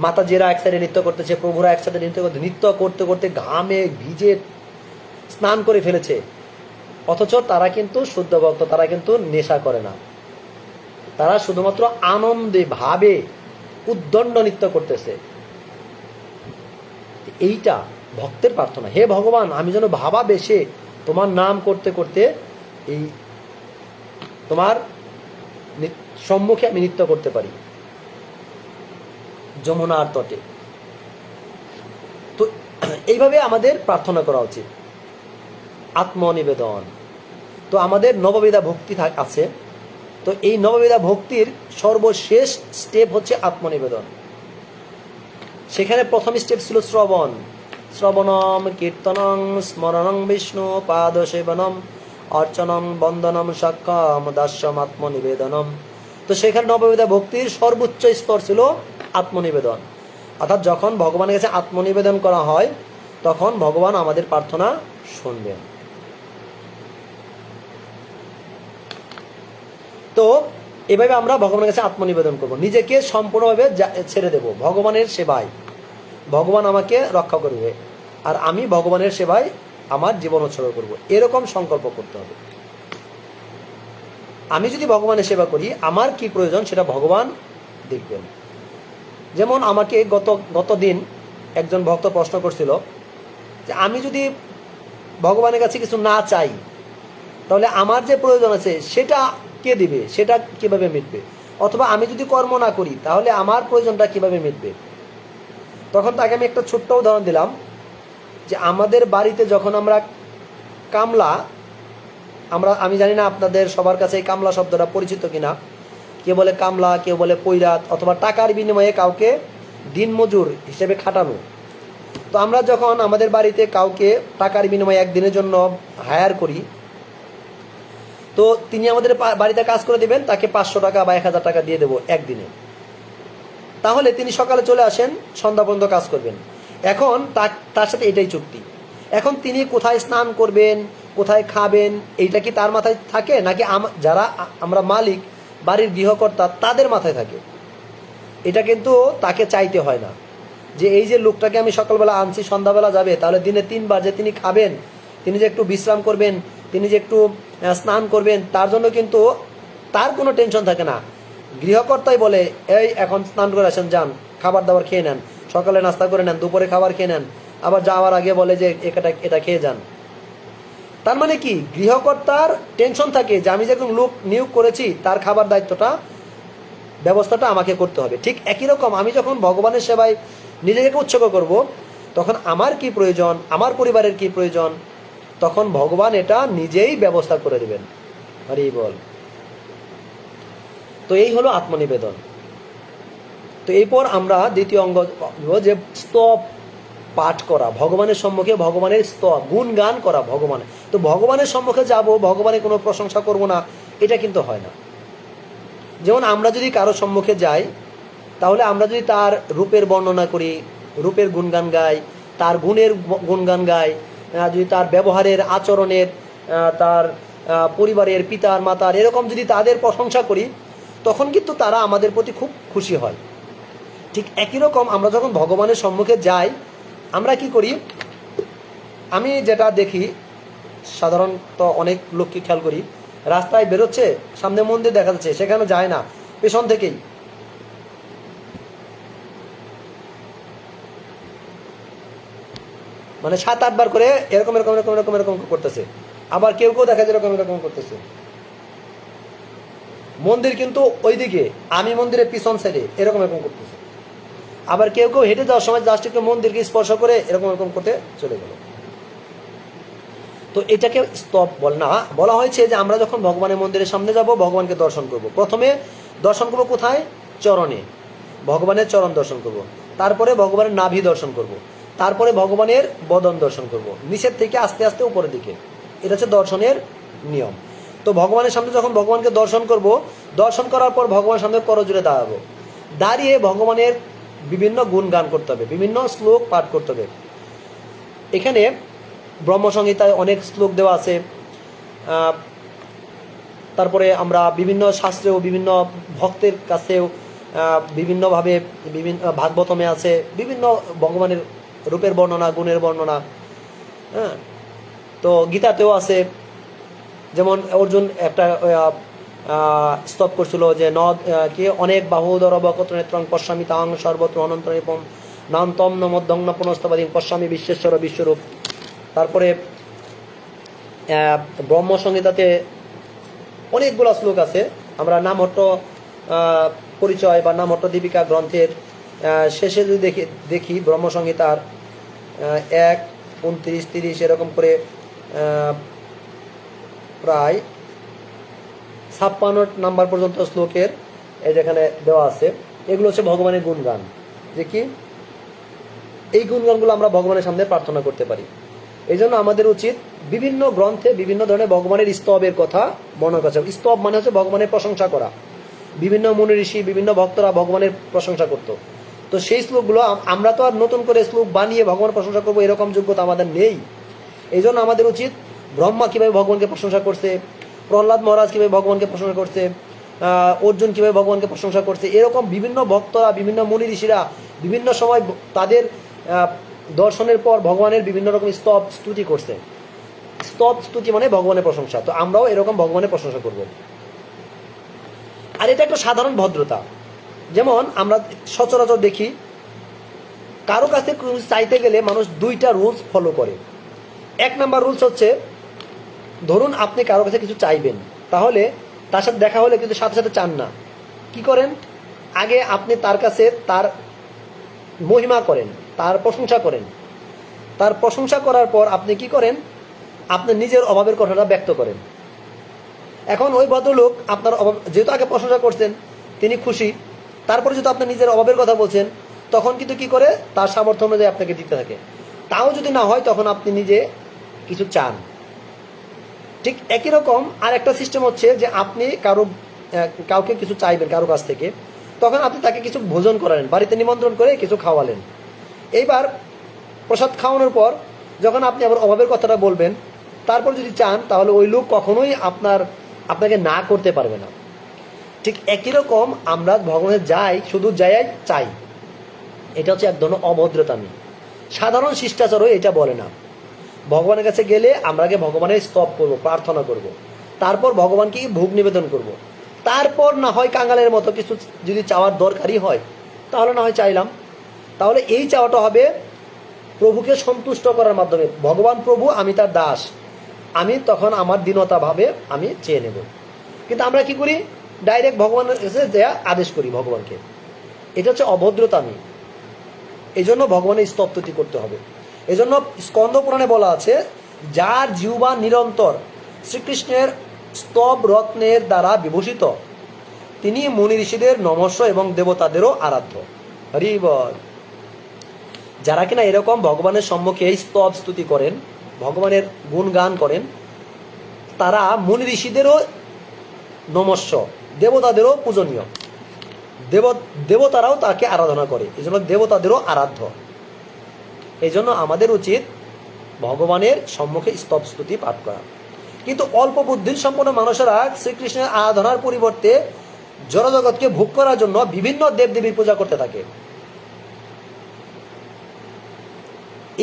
মাতাজিরা এক সাইডে নৃত্য করতেছে, প্রভুরা এক সাইডে নৃত্য করতে করতে ঘামে ভিজে স্নান করে ফেলেছে, অথচ তারা কিন্তু শুদ্ধ ভক্ত, তারা কিন্তু নেশা করে না, তারা শুধুমাত্র আনন্দে ভাবে উদ্দণ্ড নৃত্য করতেছে। এইটা ভক্তের প্রার্থনা, হে ভগবান, আমি যেন ভাবা বেশে তোমার নাম করতে করতে এই তোমার সম্মুখে আমি নৃত্য করতে পারি যমুনার তটে। তো এইভাবে আমাদের প্রার্থনা করা উচিত, আত্মনিবেদন। তো আমাদের নববিধা ভক্তি আছে, তো এই নববিধা ভক্তির সর্বশেষ স্টেপ হচ্ছে আত্মনিবেদন। সেখানে প্রথম স্টেপ ছিল শ্রবণ, শ্রবণম কীর্তনং স্মরণং বিষ্ণু পাদ সেবনম অর্চনম বন্দনম সাক্ষম দাস্যম আত্মনিবেদনম। তো সেখানে নববিধা ভক্তির সর্বোচ্চ স্তর ছিল আত্মনিবেদন, অর্থাৎ যখন ভগবানের কাছে আত্মনিবেদন করা হয় তখন ভগবান আমাদের প্রার্থনা শুনবেন। তো এভাবে আমরা ভগবানের কাছে আত্মনিবেদন করব, নিজেকে সম্পূর্ণভাবে ছেড়ে দেব ভগবানের সেবায়, ভগবান আমাকে রক্ষা করবে আর আমি ভগবানের সেবায় আমার জীবন উৎসর্গ করব, এরকম সংকল্প করতে হবে। আমি যদি ভগবানের সেবা করি, আমার কি প্রয়োজন সেটা ভগবান দেখবেন। যেমন আমাকে গত দিন একজন ভক্ত প্রশ্ন করছিল যে আমি যদি ভগবানের কাছে কিছু না চাই তাহলে আমার যে প্রয়োজন আছে সেটা কে দিবে, সেটা কিভাবে মিটবে, অথবা আমি যদি কর্ম না করি তাহলে আমার প্রয়োজনটা কিভাবে মিটবে। তখন তাকে আমি একটা ছোট্ট উদাহরণ দিলাম যে আমাদের বাড়িতে যখন আমরা কামলা, আমি জানি না আপনাদের সবার কাছে এই কামলা শব্দটা পরিচিত কিনা, কেউ বলে কামলা, কেউ বলে পৈরাত, অথবা টাকার বিনিময়ে কাউকে দিনমজুর হিসেবে খাটানো। তো আমরা যখন আমাদের বাড়িতে কাউকে টাকার বিনিময়ে একদিনের জন্য হায়ার করি, তো তিনি আমাদের বাড়িতে কাজ করে দেবেন, তাকে 500 টাকা বা 1000 টাকা দিয়ে দেবো একদিনে। তাহলে তিনি সকালে চলে আসেন, সন্ধ্যা পর্যন্ত কাজ করবেন। এখন তার সাথে এটাই চুক্তি। এখন তিনি কোথায় স্নান করবেন, কোথায় খাবেন, এইটা কি তার মাথায় থাকে, নাকি যারা আমরা মালিক, বাড়ির গৃহকর্তা, তাদের মাথায় থাকে? এটা কিন্তু তাকে চাইতে হয় না যে এই যে লোকটাকে আমি সকালবেলা আনছি, সন্ধ্যাবেলা যাবে, তাহলে দিনে 3 বার যে তিনি খাবেন, তিনি যে একটু বিশ্রাম করবেন, তিনি যে একটু স্নান করবেন, তার জন্য কিন্তু তার কোনো টেনশন থাকে না। গৃহকর্তাই বলে, এই এখন স্নান করে আসেন, যান, খাবার দাবার খেয়ে নেন, সকালে নাস্তা করে নেন, দুপুরে খাবার খেয়ে নেন, আবার যাওয়ার আগে বলে যে এটা খেয়ে যান। তার মানে কি, গৃহকর্তার টেনশন থাকে যে আমি যখন লোক নিয়োগ করেছি তার খাবার দায়িত্বটা, ব্যবস্থাটা আমাকে করতে হবে। ঠিক একই রকম আমি যখন ভগবানের সেবায় নিজেকে উৎসর্গ করব, তখন আমার কি প্রয়োজন, আমার পরিবারের কি প্রয়োজন, তখন ভগবান এটা নিজেই ব্যবস্থা করে দেবেন। হরি বল। তো এই হলো আত্মনিবেদন। তো এরপর আমরা দ্বিতীয় অঙ্গ যে স্তব পাঠ করা, ভগবানের সম্মুখে ভগবানের স্তব গুণগান করা ভগবান। তো ভগবানের সম্মুখে যাব, ভগবানের কোনো প্রশংসা করব না, এটা কিন্তু হয় না। যেমন আমরা যদি কারো সম্মুখে যাই, তাহলে আমরা যদি তার রূপের বর্ণনা করি, রূপের গুণগান গাই, তার গুণের গুণগান গাই, যদি তার ব্যবহারের আচরণের, তার পরিবারের পিতার মাতার এরকম যদি তাদের প্রশংসা করি, তখন কিন্তু তারা আমাদের প্রতি খুব খুশি হয়। ঠিক একই রকম আমরা যখন ভগবানের সম্মুখে যাই, আমরা কি করি, আমি যেটা দেখি সাধারণত অনেক লোককে খেয়াল করি, রাস্তায় বেরোচ্ছে, সামনে মন্দির দেখা যাচ্ছে, সেখানে যায় না, পেছন থেকেই মানে 7-8 বার করে এরকম এরকম এরকম এরকম এরকম করতেছে। আবার কেউ কেউ দেখা যায় এরকম এরকম করতেছে। মন্দির কিন্তু ওইদিকে, আমি মন্দিরের পিছন সাইডে এরকম এরকম করতেছে। আবার কেউ কেউ হেঁটে যাওয়ার সময় জাস্ট একটু মন্দিরকে স্পর্শ করে এরকম এরকম করতে চলে গেল। তো এটাকে স্তব না, বলা হয়েছে যে আমরা যখন ভগবানের মন্দিরের সামনে যাব, ভগবানকে দর্শন করব। প্রথমে দর্শন করব কোথায়? চরণে, ভগবানের চরণ দর্শন করব। তারপরে ভগবানের নাভি দর্শন করব। তারপরে ভগবানের বদন দর্শন করব, নিচের থেকে আস্তে আস্তে উপরের দিকে। এটা হচ্ছে দর্শনের নিয়ম। তো ভগবানের সামনে যখন ভগবানকে দর্শন করব, দর্শন করার পর ভগবানের সামনে করজোড়ে দাঁড়াবো। দাঁড়িয়ে ভগবানের বিভিন্ন গুণ গান করতে হবে, বিভিন্ন শ্লোক পাঠ করতে হবে। এখানে ব্রহ্মসংহিতায় অনেক শ্লোক দেওয়া আছে। তারপরে আমরা বিভিন্ন শাস্ত্রেও, বিভিন্ন ভক্তের কাছেও বিভিন্নভাবে, বিভিন্ন ভাগবতমে আছে বিভিন্ন ভগবানের রূপের বর্ণনা, গুণের বর্ণনা। হ্যাঁ, তো গীতাতেও আছে। যেমন অর্জুন একটা স্তব করছিল যে কি অনেক বাহুদর বকত নেত্রং পশ্যামি তাং সর্বত্র অনন্ত নিপম নান্তম ন মধ্যং ন পুনস্তবাদী পশ্যামি বিশ্বেশ্বর বিশ্বরূপ। তারপরে ব্রহ্মসংহিতাতে অনেকগুলো শ্লোক আছে। আমরা নামহট্ট পরিচয় বা নামহট্ট দীপিকা গ্রন্থের শেষে যদি দেখি ব্রহ্মসংহিতার 1, 29, 30 এরকম করে প্রায় 56 নাম্বার পর্যন্ত শ্লোকের যেখানে দেওয়া আছে, এগুলো হচ্ছে ভগবানের গুণগান। যে কি এই গুণগানগুলো আমরা ভগবানের সামনে প্রার্থনা করতে পারি। এই জন্য আমাদের উচিত বিভিন্ন গ্রন্থে বিভিন্ন ধরনের ভগবানের স্তবের কথা বর্ণনা করা। স্তব মানে হচ্ছে ভগবানের প্রশংসা করা। বিভিন্ন মুনি ঋষি, বিভিন্ন ভক্তরা ভগবানের প্রশংসা করত। তো সেই শ্লোকগুলো আমরা তো আর নতুন করে শ্লোক বানিয়ে ভগবানের প্রশংসা করবো এরকম যোগ্যতা আমাদের নেই। এই জন্য আমাদের উচিত ব্রহ্মা কিভাবে ভগবানকে প্রশংসা করছে, প্রহ্লাদ মহারাজ কিভাবে ভগবানকে প্রশংসা করছে, অর্জুন কিভাবে ভগবানকে প্রশংসা করছে, এরকম বিভিন্ন ভক্তরা, বিভিন্ন মুনি ঋষিরা বিভিন্ন সময় তাদের দর্শনের পর ভগবানের বিভিন্ন রকম স্তব স্তুতি করছে। স্তব স্তুতি মানে ভগবানের প্রশংসা। তো আমরাও এরকম ভগবানের প্রশংসা করব। আর এটা একটা সাধারণ ভদ্রতা। যেমন আমরা সচরাচর দেখি কারো কাছে চাইতে গেলে মানুষ 2টা রুলস ফলো করে। 1 নাম্বার রুলস হচ্ছে, ধরুন আপনি কারো কাছে কিছু চাইবেন, তাহলে তার সাথে দেখা হলে কিন্তু সাথে সাথে চান না। কি করেন? আগে আপনি তার কাছে তার মহিমা করেন, তার প্রশংসা করেন। তার প্রশংসা করার পর আপনি কি করেন? আপনি নিজের অভাবের কথাটা ব্যক্ত করেন। এখন ওই ভদ্রলোক আপনার অভাব, যেহেতু আগে প্রশংসা করছেন, তিনি খুশি। তারপরে যেহেতু আপনি নিজের অভাবের কথা বলছেন, তখন কিন্তু কি করে? তার সামর্থ্য অনুযায়ী আপনাকে দিতে থাকে। তাও যদি না হয়, তখন আপনি নিজে কিছু চান। ঠিক একই রকম আর একটা সিস্টেম হচ্ছে যে আপনি কাউকে কিছু চাইবেন কারো কাছ থেকে, তখন আপনি তাকে কিছু ভোজন করালেন, বাড়িতে নিমন্ত্রণ করে কিছু খাওয়ালেন। এইবার প্রসাদ খাওয়ানোর পর যখন আপনি আবার অভাবের কথাটা বলবেন, তারপর যদি চান, তাহলে ওই লোক কখনোই আপনাকে না করতে পারবে না। ঠিক একই রকম আমরা ভগবানের যাই, শুধু যাই চাই, এটা হচ্ছে এক ধরনের অভদ্রতামি। সাধারণ শিষ্টাচারও এটা বলে না। ভগবানের কাছে গেলে আমরা আগে ভগবানের স্তব করব, প্রার্থনা করব, তারপর ভগবানকে ভোগ নিবেদন করব। তারপর না হয় কাঙালের মতো কিছু যদি চাওয়ার দরকারই হয়, তাহলে না হয় চাইলাম। তাহলে এই চাওয়াটা হবে প্রভুকে সন্তুষ্ট করার মাধ্যমে। ভগবান প্রভু, আমি তার দাস, আমি তখন আমার দীনতা ভাবে আমি চেয়ে নেব। কিন্তু আমরা কি করি? ডাইরেক্ট ভগবানের কাছে দেয়া আদেশ করি ভগবানকে। এটা হচ্ছে অভদ্রতামি। এই জন্য ভগবানের স্তবস্তুতি করতে হবে। এই জন্য স্কন্দ পুরাণে বলা আছে, যার জিহ্বা নিরন্তর শ্রীকৃষ্ণের স্তব রত্নের দ্বারা বিভূষিত, তিনি মুনি ঋষিদের নমস্য এবং দেবতাদেরও আরাধ্য। হরি বল। যারা কিনা এরকম ভগবানের সম্মুখে স্তব স্তুতি করেন, ভগবানের গুণগান করেন, তারা মুনি ঋষিদেরও নমস্য, দেবতাদেরও পূজনীয়, দেবতারাও তাকে আরাধনা করে, এই জন্য দেবতাদেরও আরাধ্য। এই জন্য আমাদের উচিত ভগবানের সম্মুখে স্তব স্তুতি পাঠ করা। কিন্তু অল্প বুদ্ধির সম্পন্ন মানুষেরা শ্রীকৃষ্ণের আরাধনার পরিবর্তে জড়জগৎকে ভোগ করার জন্য বিভিন্ন দেবদেবীর পূজা করতে থাকে।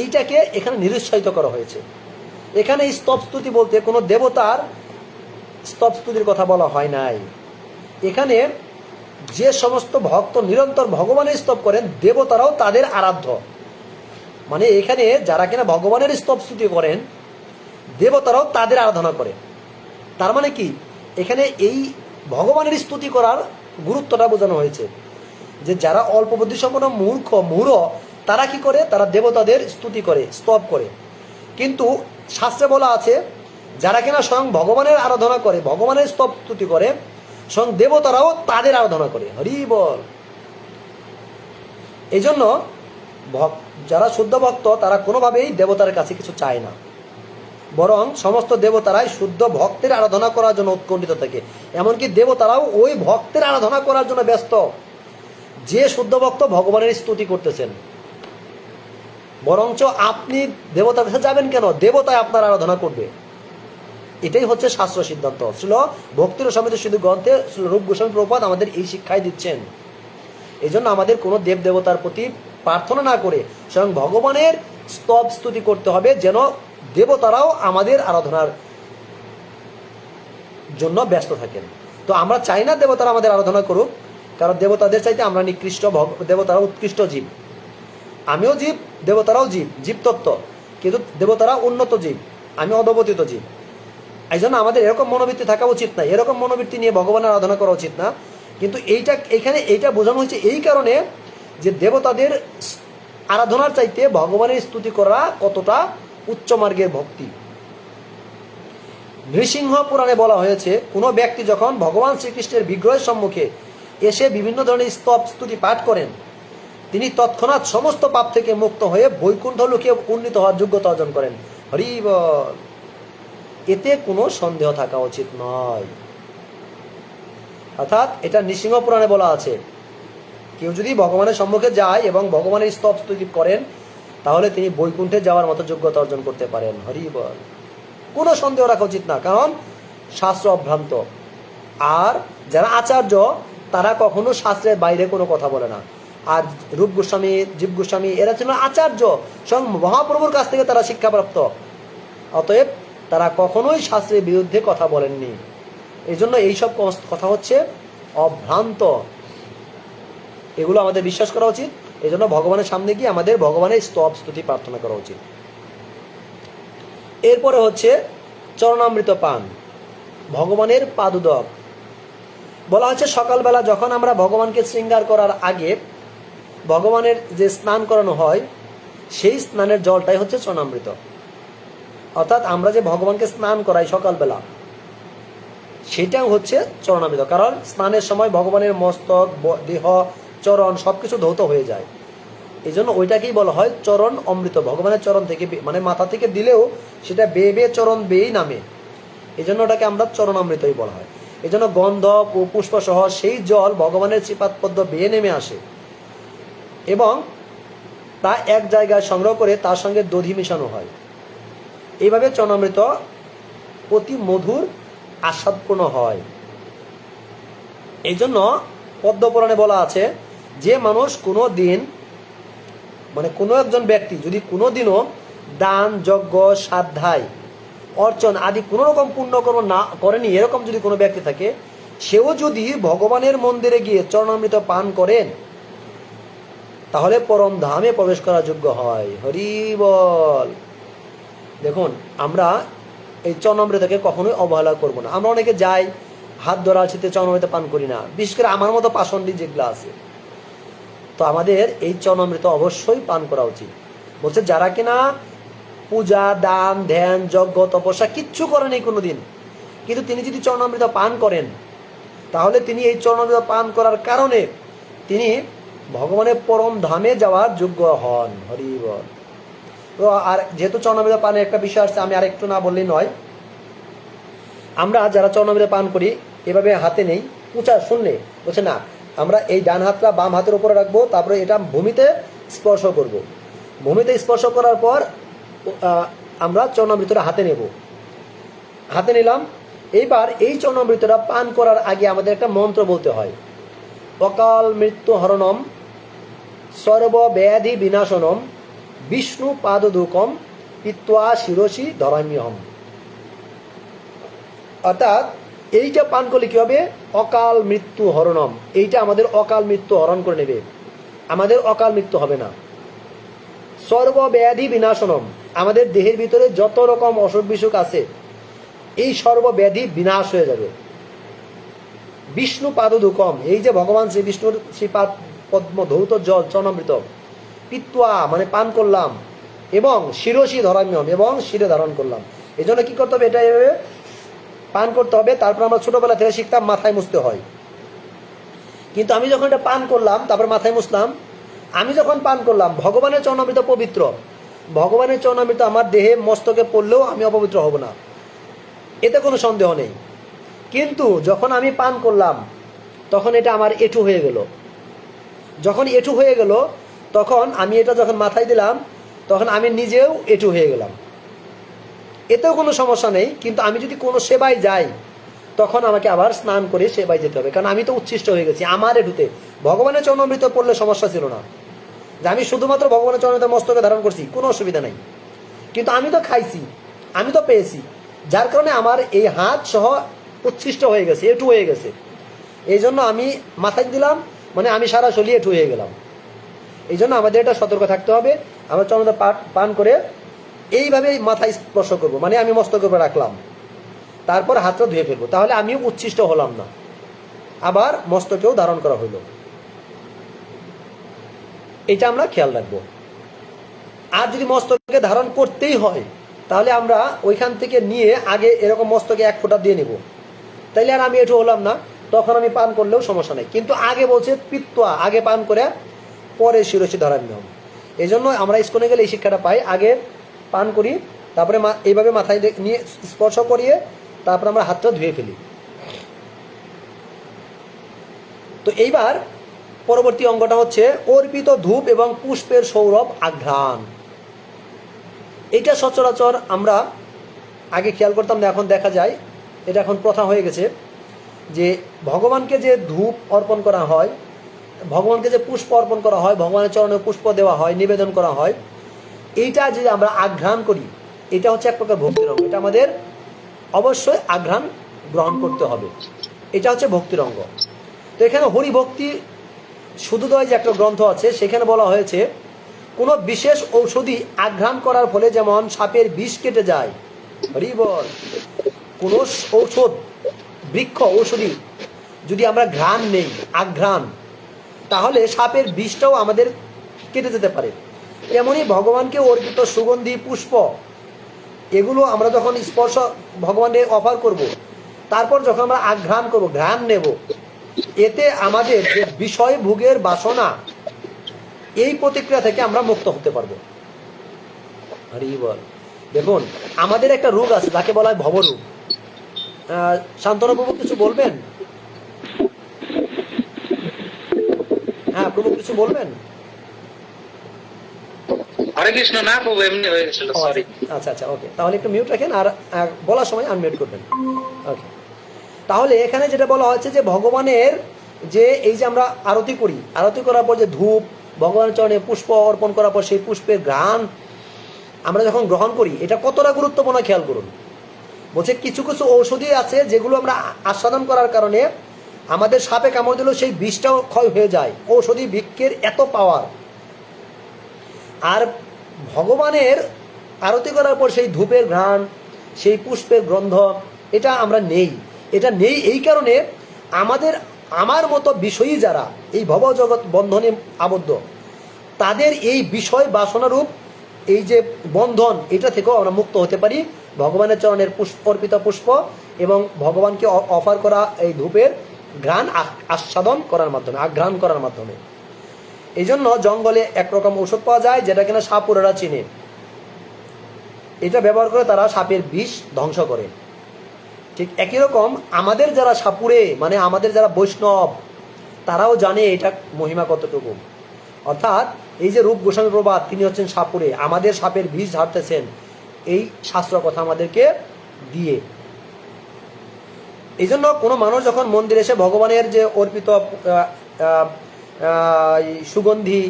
এইটাকে এখানে নিরুৎসাহিত করা হয়েছে। এখানে স্তব স্তুতি বলতে কোনো দেবতার স্তব স্তুতির কথা বলা হয় নাই। এখানে যে সমস্ত ভক্ত নিরন্তর ভগবানের স্তব করেন, দেবতারাও তাদের আরাধ্য। মানে এখানে যারা কিনা ভগবানের স্তব স্তুতি করেন, দেবতারাও তাদের আরাধনা করে। তার মানে কি, এখানে এই ভগবানের স্তুতি করার গুরুত্বটা বোঝানো হয়েছে যে যারা অল্প বুদ্ধিসম্পন্ন মূঢ় তারা কি করে, তারা দেবতাদের স্তুতি করে, স্তব করে। কিন্তু শাস্ত্রে বলা আছে, যারা কিনা স্বয়ং ভগবানের আরাধনা করে, ভগবানের স্তব স্তুতি করে, স্বয়ং দেবতারাও তাদের আরাধনা করে। হরি বল। এই জন্য যারা শুদ্ধ ভক্ত তারা কোনোভাবেই দেবতার কাছে কিছু চায় না, বরং সমস্ত দেবতারাই শুদ্ধ ভক্তের আরাধনা করার জন্য উৎকণ্ঠিত থাকে। এমনকি দেবতারাও ওই ভক্তের আরাধনা করার জন্য ব্যস্ত, যে শুদ্ধ ভক্ত ভগবানের স্তুতি করতেছেন। বরঞ্চ আপনি দেবতার কাছে যাবেন কেন? দেবতায় আপনার আরাধনা করবে। এটাই হচ্ছে শাস্ত্র সিদ্ধান্ত। ছিল ভক্তির সমিতি শুধু গ্রন্থে রূপ গোস্বামী প্রভুপাদ আমাদের এই শিক্ষাই দিচ্ছেন। এই জন্য আমাদের কোনো দেব দেবতার প্রতি প্রার্থনা না করে স্বয়ং ভগবানের স্তব স্তুতি করতে হবে, যেন দেবতারাও আমাদের আরাধনার জন্য ব্যস্ত থাকেন। তো আমরা চাই না দেবতারা আমাদের আরাধনা করুক, কারণ দেবতাদের চাইতে আমরা নিকৃষ্ট, দেবতারা উৎকৃষ্ট জীব। আমিও জীব, দেবতারাও জীব, জীবতত্ত্ব, কিন্তু দেবতারা উন্নত জীব, আমি অধপতিত জীব। এই জন্য আমাদের এরকম মনোবৃত্তি থাকা উচিত না, এরকম মনোবৃত্তি নিয়ে ভগবানের আরাধনা করা উচিত না। কিন্তু এখানে এইটা বোঝানো হয়েছে এই কারণে যে দেবতাদের আরাধনার চাইতে ভগবানের স্তুতি করা কতটা উচ্চ মার্গের ভক্তি। নৃসিংহ পুরাণে বলা হয়েছে, কোনো ব্যক্তি যখন ভগবান শ্রীকৃষ্ণের বিগ্রহের সম্মুখে এসে বিভিন্ন ধরনের স্তব স্তুতি পাঠ করেন, তিনি তৎক্ষণাৎ সমস্ত পাপ থেকে মুক্ত হয়ে বৈকুণ্ঠ লোকে উন্নীত হওয়ার যোগ্যতা অর্জন করেন। হরি বল। এতে কোনো সন্দেহ থাকা উচিত নয়। অর্থাৎ এটা নৃসিংহ পুরাণে বলা আছে, কেউ যদি ভগবানের সম্মুখে যায় এবং ভগবানের স্তব স্তুতি করেন, তাহলে তিনি বৈকুণ্ঠে যাওয়ার মতো যোগ্যতা অর্জন করতে পারেন। হরি বল। কোনো সন্দেহ রাখা উচিত না, কারণ শাস্ত্র অভ্রান্ত। আর যারা আচার্য তারা কখনো শাস্ত্রের বাইরে কোনো কথা বলে না। আর রূপ গোস্বামী, জীব গোস্বামী এরা ছিল আচার্য, স্বয়ং মহাপ্রভুর কাছ থেকে তারা শিক্ষাপ্রাপ্ত। অতএব তারা কখনোই শাস্ত্রের বিরুদ্ধে কথা বলেননি। এই জন্য এইসব কথা হচ্ছে অভ্রান্ত, এগুলো আমাদের বিশ্বাস করা উচিত। এই জন্য ভগবানের সামনে গিয়ে আমাদের ভগবানের স্তব স্তুতি প্রার্থনা করা উচিত। এরপরে হচ্ছে চরণামৃত পান, ভগবানের পাদুদক। বলা হচ্ছে সকালবেলা যখন আমরা ভগবানকে শৃঙ্গার করার আগে ভগবানের যে স্নান করানো হয়, সেই স্নানের জলটাই হচ্ছে চরণামৃত। অর্থাৎ আমরা যে ভগবানকে স্নান করাই সকালবেলা, সেটাও হচ্ছে চরণামৃত। কারণ স্নানের সময় ভগবানের মস্তক, দেহ, চরণ সবকিছু ধৌত হয়ে যায়। এই জন্য ওইটাকেই বলা হয় চরণ অমৃত। ভগবানের চরণ থেকে মানে মাথা থেকে দিলেও সেটা বেয়ে বেয়ে চরণ বেয়েই নামে, এই জন্য ওটাকে আমরা চরণামৃতই বলা হয়। এই জন্য গন্ধ ও পুষ্প সহ সেই জল ভগবানের শ্রীপাদ পদ্ম বেয়ে নেমে আসে এবং তা এক জায়গায় সংগ্রহ করে তার সঙ্গে দধি মেশানো হয়। এইভাবে চরণামৃত অতি মধুর আস্বাদপূর্ণ হয়। এই জন্য পদ্মপুরাণে বলা আছে, যে মানুষ কোনো দিন মানে কোনো একজন ব্যক্তি যদি কোনো দিনও দান, যজ্ঞ, সাধ্যায়, অর্চন আদি কোনো রকম পুণ্যকর্ম না করেনি, এরকম যদি কোনো ব্যক্তি থাকে, সেও যদি ভগবানের মন্দিরে গিয়ে চরণামৃত পান করেন, তাহলে পরম ধামে প্রবেশ করার যোগ্য হয়। হরি বল। দেখুন, আমরা এই চরণামৃতকে কখনোই অবহেলা করব না। আমরা অনেকে যাই, হাত ধরা ছিতে চরণামৃত পান করি না। বিশেষ করে আমার মতো পাষণ্ডী যেগুলো আছে, তো আমাদের এই চরণামৃত অবশ্যই পান করা উচিত। বলছে যারা কিনা পূজা, দান, ধ্যান, যজ্ঞ, তপস্যা কিচ্ছু করেনি কোনোদিন, কিন্তু তিনি যদি চরণামৃত পান করেন, তাহলে তিনি এই চরণামৃত পান করার কারণে তিনি ভগবানের পরম ধামে যাওয়ার যোগ্য হন। হরি বল। তো আর যেহেতু চরণামৃত পানের একটা বিষয় আসছে, আমি আর একটু না বললেই নয়। আমরা যারা চরণামৃত পান করি এভাবে হাতে নেই, উঁচা শুনলে বলছে না, আমরা এই ডান হাতটা বাম হাতের উপরে রাখবো, তারপরে এটা ভূমিতে স্পর্শ করব। ভূমিতে স্পর্শ করার পর আমরা চরণামৃতটা হাতে নেব। হাতে নিলাম। এইবার এই চরণামৃতটা পান করার আগে আমাদের একটা মন্ত্র বলতে হয়। অকাল মৃত্যু হরণম সর্বব্যাধি বিনাশনম বিষ্ণু পাদদুকম পিত্বা শিরসি ধরাম্যহম। অর্থাৎ এইটা পান করলে কি হবে? অকাল মৃত্যু হরণম, এইটা আমাদের অকাল মৃত্যু হরণ করে নেবে, আমাদের অকাল মৃত্যু হবে না। সর্বব্যাধি বিনাশনম, আমাদের দেহের ভিতরে যত রকম অসুখ বিসুখ আছে এই সর্বব্যাধি বিনাশ হয়ে যাবে। বিষ্ণু পাদদুকম, এই যে ভগবান শ্রী বিষ্ণুর শ্রীপাদ পদ্ম ধৌত জল চরণামৃত পিত্বা মানে পান করলাম, এবং শিরসি ধরাম্যম, এবং শিরে ধারণ করলাম। এই জন্য কি করতে হবে? এটা এভাবে পান করতে হবে। তারপর আমরা ছোটবেলা থেকে শিখতাম মাথায় মুছতে হয়, কিন্তু আমি যখন এটা পান করলাম তারপর মাথায় মুছলাম, আমি যখন পান করলাম, ভগবানের চরণামৃত পবিত্র, ভগবানের চরণামৃত আমার দেহে মস্তকে পড়লেও আমি অপবিত্র হব না, এতে কোনো সন্দেহ নেই। কিন্তু যখন আমি পান করলাম তখন এটা আমার এঁঠু হয়ে গেল। যখন এঁঠু হয়ে গেল তখন আমি এটা যখন মাথায় দিলাম তখন আমি নিজেও এঁঠু হয়ে গেলাম, এতেও কোনো সমস্যা নেই। কিন্তু আমি যদি কোনো সেবায় যাই তখন আমাকে আবার স্নান করে সেবায় যেতে হবে, কারণ আমি তো উচ্ছিষ্ট হয়ে গেছি আমার এঁঠুতে। ভগবানের চরণামৃত পড়লে সমস্যা ছিল না, যে আমি শুধুমাত্র ভগবানের চরণামৃত মস্তকে ধারণ করছি, কোনো অসুবিধা নেই। কিন্তু আমি তো খাইছি, আমি তো পেয়েছি, যার কারণে আমার এই হাত সহ উচ্ছিষ্ট হয়ে গেছে, এঁঠু হয়ে গেছে। এই জন্য আমি মাথায় দিলাম, মানে আমি সারা শরীরে এঁঠু হয়ে গেলাম। এই জন্য আমাদের এটা সতর্ক থাকতে হবে। আমরা চরণামৃত পান করে এইভাবে মাথায় স্পর্শ করবো, মানে আমি মস্তকের উপর রাখলাম, তারপর হাতটা ধুয়ে ফেলবো, তাহলে আমিও উচ্ছিষ্ট হলাম না, আবার মস্তকেও ধারণ করা হইল। এটা আমরা খেয়াল রাখবো। আর যদি মস্তকে ধারণ করতেই হয় তাহলে আমরা ওইখান থেকে নিয়ে আগে এরকম মস্তকে এক ফোঁটা দিয়ে নেব, তাইলে আর আমি এঁঠু হলাম না, তখন আমি পান করলেও সমস্যা নেই। কিন্তু আগে বলছে পিত্বা, আগে পান করে পরে শিরসি ধরার নিয়ম। এই জন্য আমরা স্কুলে গেলে এই শিক্ষাটা পাই, আগে পান করি, তারপরে এইভাবে মাথায় নিয়ে স্পর্শ করিয়ে তারপর আমরা হাতটা ধুয়ে ফেলি। তো এইবার পরবর্তী অঙ্গটা হচ্ছে অর্পিত ধূপ এবং পুষ্পের সৌরভ আঘ্রাণ। এটা সচরাচর আমরা আগে খেয়াল করতাম না, এখন দেখা যায়, এটা এখন প্রথা হয়ে গেছে যে ভগবানকে যে ধূপ অর্পণ করা হয়, ভগবানকে যে পুষ্প অর্পণ করা হয়, ভগবানের চরণে পুষ্প দেওয়া হয়, নিবেদন করা হয়, এইটা যদি আমরা আঘ্রাণ করি, এটা হচ্ছে এক প্রকার ভক্তির অঙ্গ। এটা আমাদের অবশ্যই আঘ্রাণ গ্রহণ করতে হবে, এটা হচ্ছে ভক্তির অঙ্গ। তো এখানে হরিভক্তি শুদ্ধোদয় যে একটা গ্রন্থ আছে সেখানে বলা হয়েছে কোনো বিশেষ ঔষধি আঘ্রাণ করার ফলে যেমন সাপের বিষ কেটে যায়। হরি বল। কোনো ঔষধ, বৃক্ষ, ঔষধি যদি আমরা ঘ্রাণ নেই, আঘ্রাণ, তাহলে সাপের বিষটাও আমাদের কেটে যেতে পারে। তেমনই ভগবানকে অর্পিত সুগন্ধি পুষ্প, এগুলো আমরা যখন স্পর্শ ভগবানের অফার করব, তারপর যখন আমরা আঘ্রাণ করব, ঘ্রাণ নেব, এতে আমাদের যে বিষয় ভোগের বাসনা, এই প্রতিক্রিয়া থেকে আমরা মুক্ত হতে পারবো। হরি বল। দেখুন আমাদের একটা রোগ আছে যাকে বলা হয় ভবরোগ। শান্তনু প্রভু কিছু বলবেন? হ্যাঁ প্রভু কিছু বলবেন? হরে কৃষ্ণ। না প্রভু, এমনি হয়ে গেছিল, সরি। আচ্ছা আচ্ছা, ওকে, তাহলে একটু মিউট রাখেন আর বলার সময় আনমিউট করবেন। ওকে, তাহলে এখানে যেটা বলা হচ্ছে যে ভগবানের যে এই যে আমরা আরতি করি, আরতি করার পর যে ধূপ, ভগবানের চরণে পুষ্প অর্পণ করার পর সেই পুষ্পের ঘ্রাণ আমরা যখন গ্রহণ করি, এটা কতটা গুরুত্বপূর্ণ খেয়াল করুন। বলছে কিছু কিছু ঔষধি আছে যেগুলো আমরা আস্বাদন করার কারণে আমাদের সাপে কামড় দিলেও সেই বিষটাও ক্ষয় হয়ে যায়। ঔষধি বৃক্ষের এত পাওয়ার। আর ভগবানের আরতি করার পর সেই ধূপের ঘ্রাণ, সেই পুষ্পের গন্ধ, এটা আমরা নেই। এটা নেই এই কারণে আমাদের আমার মতো বিষয়ী যারা এই ভবজগৎ বন্ধনে আবদ্ধ, তাদের এই বিষয় বাসনারূপ এই যে বন্ধন, এটা থেকেও আমরা মুক্ত হতে পারি ভগবানের চরণের অর্পিত পুষ্প এবং ভগবানকে অফার করা এই ধূপের ঘ্রাণ আস্বাদন করার মাধ্যমে, আঘ্রাণ করার মাধ্যমে। এই জন্য জঙ্গলে একরকম ওষুধ পাওয়া যায় যেটা কিনা সাপুরেরা চিনে। এটা ব্যবহার করে তারা সাপের বিষ ধ্বংস করে। ঠিক একই রকম আমাদের যারা সাপুরে, মানে আমাদের যারা বৈষ্ণব, তারাও জানে এটা মহিমা কতটুকু। অর্থাৎ এই যে রূপ গোস্বামী প্রবাদ, তিনি হচ্ছেন সাপুরে, আমাদের সাপের বিষ ঝাড়তেছেন এই শাস্ত্র কথা আমাদেরকে দিয়ে। এই জন্য কোনো মানুষ যখন মন্দিরে এসে ভগবানের যে অর্পিত সুগন্ধি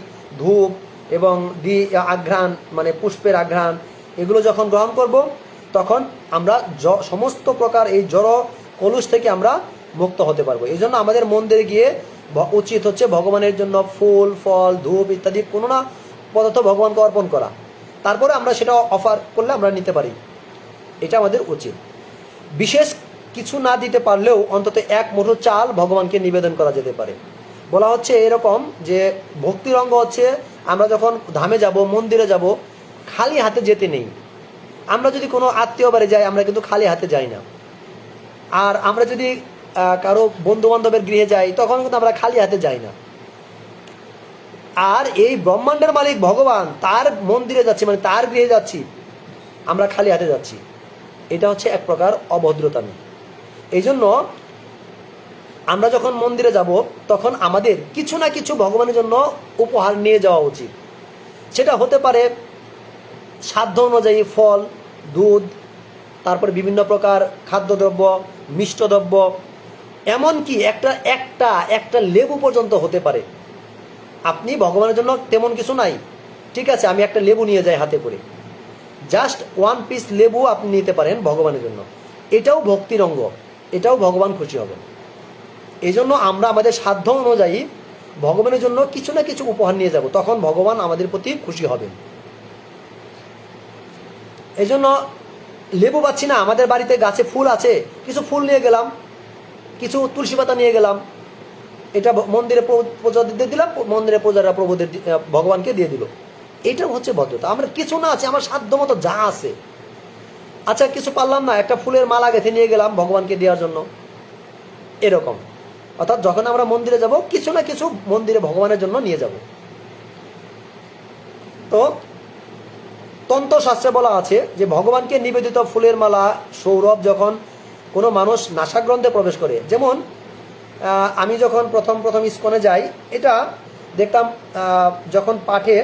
ধূপ এবং আঘ্রাণ, মানে পুষ্পের আঘ্রাণ, এগুলো যখন গ্রহণ করব, তখন আমরা সমস্ত প্রকার এই জড় কলুষ থেকে আমরা মুক্ত হতে পারবো। এই জন্য আমাদের মন্দিরে গিয়ে উচিত হচ্ছে ভগবানের জন্য ফুল ফল ধূপ ইত্যাদি কোনো না পদার্থ ভগবানকে অর্পণ করা, তারপরে আমরা সেটা অফার করলে আমরা নিতে পারি, এটা আমাদের উচিত। বিশেষ কিছু না দিতে পারলেও অন্তত এক মুঠো চাল ভগবানকে নিবেদন করা যেতে পারে। বলা হচ্ছে এরকম যে ভক্তির অঙ্গ হচ্ছে আমরা যখন ধামে যাব, মন্দিরে যাব, খালি হাতে যেতে নেই। আমরা যদি কোনো আত্মীয় বাড়ি যাই, আমরা কিন্তু খালি হাতে যাই না। আর আমরা যদি কারো বন্ধু বান্ধবের গৃহে যাই, তখন কিন্তু আমরা খালি হাতে যাই না। আর এই ব্রহ্মাণ্ডের মালিক ভগবান, তার মন্দিরে যাচ্ছি, মানে তার গৃহে যাচ্ছি, আমরা খালি হাতে যাচ্ছি, এটা হচ্ছে এক প্রকার অভদ্রতামি। এই জন্য আমরা যখন মন্দিরে যাব, তখন আমাদের কিছু না কিছু ভগবানের জন্য উপহার নিয়ে যাওয়া উচিত। সেটা হতে পারে সাধ্য অনুযায়ী ফল, দুধ, তারপরে বিভিন্ন প্রকার খাদ্যদ্রব্য, মিষ্টদ্রব্য, এমনকি একটা লেবু পর্যন্ত হতে পারে। আপনি ভগবানের জন্য তেমন কিছু নাই, ঠিক আছে, আমি একটা লেবু নিয়ে যাই হাতে করে, জাস্ট 1 পিস লেবু আপনি নিতে পারেন ভগবানের জন্য। এটাও ভক্তির অঙ্গ, এটাও ভগবান খুশি হবেন। এই জন্য আমরা আমাদের সাধ্য অনুযায়ী ভগবানের জন্য কিছু না কিছু উপহার নিয়ে যাব, তখন ভগবান আমাদের প্রতি খুশি হবেন। এই জন্য লেবু পাচ্ছি না, আমাদের বাড়িতে গাছে ফুল আছে, কিছু ফুল নিয়ে গেলাম, কিছু তুলসী পাতা নিয়ে গেলাম, এটা মন্দিরে পূজা দিতে দিলাম, মন্দিরে পূজারা প্রভুদের ভগবানকে দিয়ে দিল। এটা হচ্ছে ভদ্রতা। আমরা কিছু না আছে, আমার সাধ্য মতো যা আছে, আচ্ছা কিছু পারলাম না, একটা ফুলের মালা গেঁথে নিয়ে গেলাম ভগবানকে দেওয়ার জন্য, এরকম। অর্থাৎ যখন আমরা মন্দিরে যাব, কিছু না কিছু মন্দিরে ভগবানের জন্য নিয়ে যাব। তো তন্ত্রশাস্ত্রে বলা আছে যে ভগবানকে নিবেদিত ফুলের মালা সৌরভ যখন কোনো মানুষ নাসাগ্রন্থে প্রবেশ করে, যেমন আমি যখন প্রথম ইস্কনে যাই, এটা দেখতাম যখন পাঠে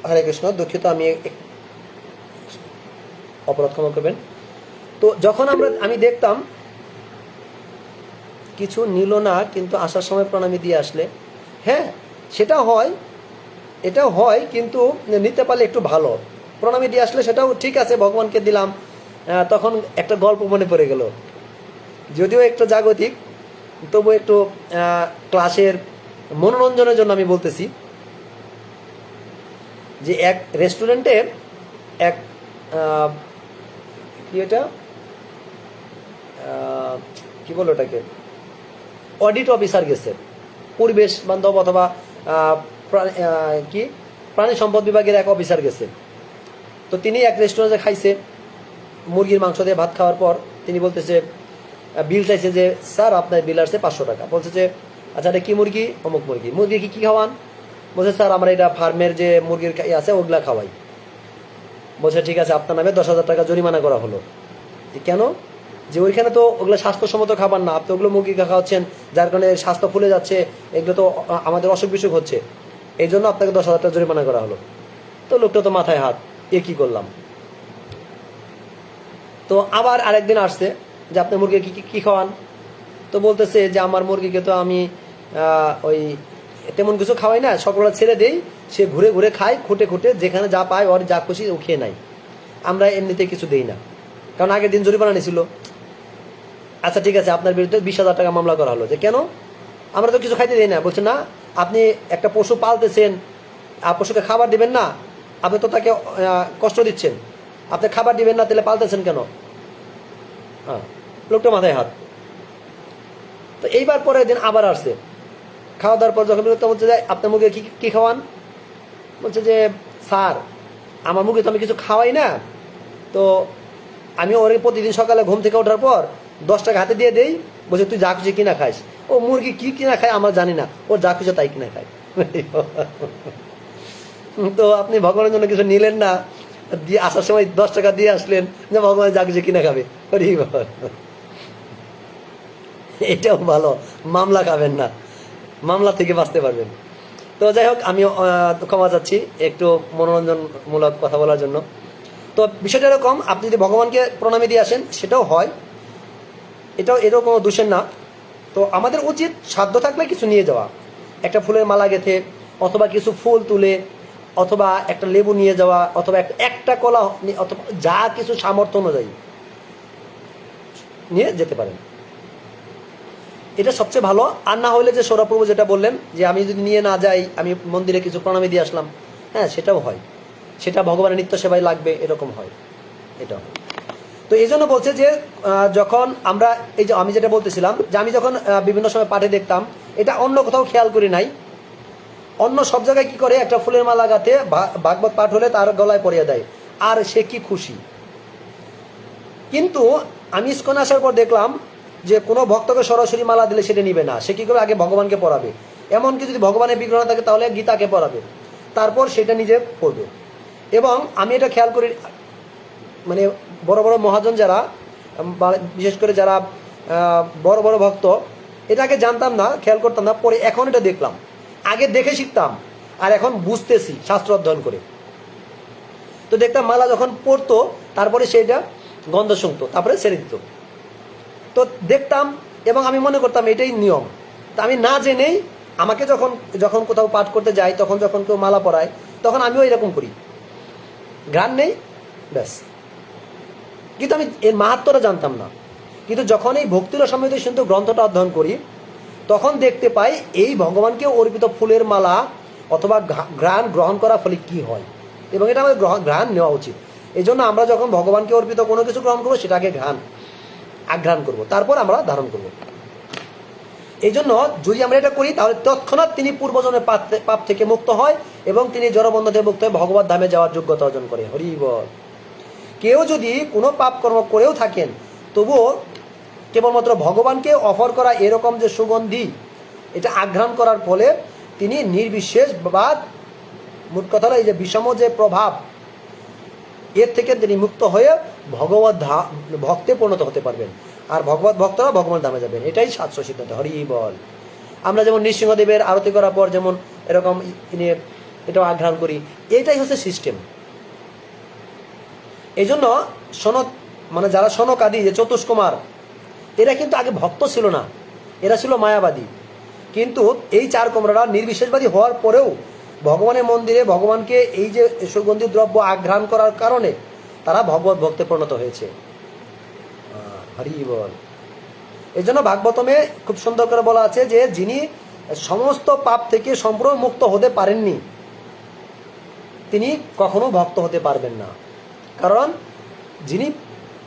হরে কৃষ্ণ, দুঃখিত, আমি অপরাধ ক্ষমা করবেন। তো যখন আমি দেখতাম কিছু নিল না, কিন্তু আসার সময় প্রণামী দিয়ে আসলে, হ্যাঁ সেটা হয়, এটাও হয়, কিন্তু নিতে পারলে একটু ভালো। প্রণামী দিয়ে আসলে সেটাও ঠিক আছে, ভগবানকে দিলাম। তখন একটা গল্প মনে পড়ে গেল, যদিও একটু জাগতিক, তবু একটু ক্লাসের মনোরঞ্জনের জন্য আমি বলতেছি যে এক রেস্টুরেন্টে এক কি এটা কি বলো ওটাকে, অডিট অফিসার গেছে, পরিবেশ বান্ধব অথবা কি প্রাণী সম্পদ বিভাগের এক অফিসার গেছে। তো তিনি এক রেস্টুরেন্টে খাইছে, মুরগির মাংস দিয়ে ভাত খাওয়ার পর তিনি বলতেছে, বিল চাইছে যে স্যার আপনার বিল আসছে 500 টাকা। বলছে যে আচ্ছা এটা কি মুরগি? অমুক মুরগি। মুরগি কি খাওয়ান? বলছে স্যার আমরা এটা ফার্মের যে মুরগির আছে ওগুলা খাওয়াই। বলছে ঠিক আছে, আপনার নামে 10,000 টাকা জরিমানা করা হলো। কেন? যে ওইখানে তো ওগুলো স্বাস্থ্যসম্মত খাবার না, আপনি ওগুলো মুরগি খাওয়াচ্ছেন, যার কারণে স্বাস্থ্য ফুলে যাচ্ছে, এগুলো তো আমাদের অসুখ বিসুখ হচ্ছে, এই জন্য আপনাকে 10,000 টাকা জরিমানা করা হলো। তো লোকটা তো মাথায় হাত, এ কি করলাম। তো আবার আরেকদিন আসছে যে আপনি মুরগি কি খাওয়ান? তো বলতেছে যে আমার মুরগিকে তো আমি ওই তেমন কিছু খাওয়াই না, সকালবেলা ছেড়ে দেই, সে ঘুরে ঘুরে খায়, খুঁটে খুঁটে যেখানে যা পায় ওর যা খুশি ও খেয়ে নেয়। আমরা এমনিতে কিছু দেই না, কারণ আগের দিন জরিমানা নিয়েছিল। আচ্ছা ঠিক আছে, আপনার বিরুদ্ধে 20,000 টাকা মামলা করা হলো, যে কেন? আমরা তো কিছু খাইতে দিই না। বলছে না, আপনি একটা পশু পালতেছেন, পশুকে খাবার দিবেন না, আপনি তো তাকে কষ্ট দিচ্ছেন, আপনি খাবার দিবেন না, তাহলে পালতেছেন কেন? হ্যাঁ, লোকটা মাথায় হাত। তো এইবার পরের দিন আবার আসছে, খাওয়া দাওয়ার পর যখন বিরক্ত বলছে যে আপনার মুখে কি খাওয়ান? বলছে যে স্যার, আমার মুখে তো আমি কিছু খাওয়াই না, তো আমি ওরে প্রতিদিন সকালে ঘুম থেকে ওঠার পর 10 টাকা হাতে দিয়ে দেই, বলছে তুই যা খুশি কিনা খাইস। ও মুরগি কি কিনা খায় আমরা জানি না, ওর যা খুশি তাই কিনা খায়। তো আপনি ভগবানের জন্য কিছু নিলেন না, দিয়ে আসার সময় 10 টাকা দিয়ে আসলেন যে ভগবান যা খুশি কিনা খাবে। এটাও ভালো, মামলা খাবেন না, মামলা থেকে বাঁচতে পারবেন। তো যাই হোক, আমি ক্ষমা চাচ্ছি একটু মনোরঞ্জনমূলক কথা বলার জন্য। তো বিষয়টা এরকম, আপনি যদি ভগবানকে প্রণামী দিয়ে আসেন সেটাও হয়, এটাও কোনো দোষের না। তো আমাদের উচিত সাধ্য থাকলে কিছু নিয়ে যাওয়া, একটা ফুলের মালা গেঁথে, অথবা কিছু ফুল তুলে, অথবা একটা লেবু নিয়ে যাওয়া, অথবা একটা কলা, অথবা যা কিছু সামর্থ্য অনুযায়ী নিয়ে যেতে পারেন, এটা সবচেয়ে ভালো। আর না হলে যে সৌরপ্রভু যেটা বললেন যে আমি যদি নিয়ে না যাই, আমি মন্দিরে কিছু প্রণামী দিয়ে আসলাম, হ্যাঁ সেটাও হয়, সেটা ভগবানের নিত্য সেবায় লাগবে, এরকম হয়, এটা হয়। তো এই জন্য বলছে যে যখন আমরা, এই যে আমি যেটা বলতেছিলাম, যে আমি যখন বিভিন্ন সময় পাঠে দেখতাম, এটা অন্য কোথাও খেয়াল করি নাই, অন্য সব জায়গায় কি করে, একটা ফুলের মালা গাঁথে ভাগবত পাঠ হলে তার গলায় পরিয়ে দেয়, আর সে কি খুশি। কিন্তু আমি ইস্কনে আসার পর দেখলাম যে কোনো ভক্তকে সরাসরি মালা দিলে সেটা নিবে না, সে কি করবে, আগে ভগবানকে পড়াবে, এমনকি যদি ভগবানের বিগ্রহ থাকে তাহলে গীতাকে পড়াবে, তারপর সেটা নিজে পড়বে। এবং আমি এটা খেয়াল করি, মানে বড় বড় মহাজন যারা, বিশেষ করে যারা বড় বড় ভক্ত, এটাকে জানতাম না, খেয়াল করতাম না, পরে এখন এটা দেখলাম, আগে দেখে শিখতাম, আর এখন বুঝতেছি শাস্ত্র অধ্যয়ন করে। তো দেখতাম মালা যখন পড়তো তারপরে সেটা গন্ধ শুনতো, তারপরে ছেড়ে দিত। তো দেখতাম এবং আমি মনে করতাম এটাই নিয়ম। তা আমি না জেনেই, আমাকে যখন যখন কোথাও পাঠ করতে যাই, তখন যখন কেউ মালা পড়ায়, তখন আমিও এরকম করি, ঘ্রাণ নেই, ব্যাস। কিন্তু আমি এর মাহাত্ম্যটা জানতাম না। কিন্তু যখন এই ভক্তির সমৃদ্ধ সিন্ধু গ্রন্থটা অধ্যয়ন করি, তখন দেখতে পাই এই ভগবানকে অর্পিত ফুলের মালা অথবা ঘ্রাণ গ্রহণ করার ফলে কি হয়, এবং এটা আমাদের ঘ্রাণ নেওয়া উচিত। এই জন্য আমরা যখন ভগবানকে অর্পিত কোনো কিছু গ্রহণ করবো, সেটাকে আঘ্রাণ করব, তারপর আমরা ধারণ করব। এই জন্য যদি আমরা এটা করি, তাহলে তৎক্ষণাৎ তিনি পূর্বজন্মের পাপ থেকে মুক্ত হয়, এবং তিনি জড়বন্ধ থেকে মুক্ত হয়ে ভগবত ধামে যাওয়ার যোগ্যতা অর্জন করে। হরি বল। কেউ যদি কোনো পাপ কর্ম করেও থাকেন, তবুও কেবলমাত্র ভগবানকে অফার করা এরকম যে সুগন্ধি, এটা আঘ্রাণ করার ফলে তিনি নির্বিশেষ বা মোট কথা হলো এই যে বিষম যে প্রভাব, এর থেকে তিনি মুক্ত হয়ে ভগবত ভক্তে পরিণত হতে পারবেন, আর ভগবত ভক্তরা ভগবান ধামে যাবেন। এটাই শাস্ত্র সিদ্ধান্ত। হরি বল। আমরা যেমন নৃসিংহদেবের আরতি করার পর যেমন এরকম এটাও আঘ্রাণ করি, এটাই হচ্ছে সিস্টেম। এই জন্য সনক, মানে যারা সনক আদি, যে চতুষ্কুমার, এরা কিন্তু আগে ভক্ত ছিল না, এরা ছিল মায়াবাদী। কিন্তু এই 4 কুমাররা নির্বিশেষবাদী হওয়ার পরেও ভগবানের মন্দিরে ভগবানকে এই যে সুগন্ধি দ্রব্য আঘ্রাণ করার কারণে তারা ভগবত ভক্তে পরিণত হয়েছে। হরি বল। এই জন্য ভাগবতমে খুব সুন্দর করে বলা আছে যে যিনি সমস্ত পাপ থেকে সম্পূর্ণ মুক্ত হতে পারেননি, তিনি কখনো ভক্ত হতে পারবেন না। কারণ যিনি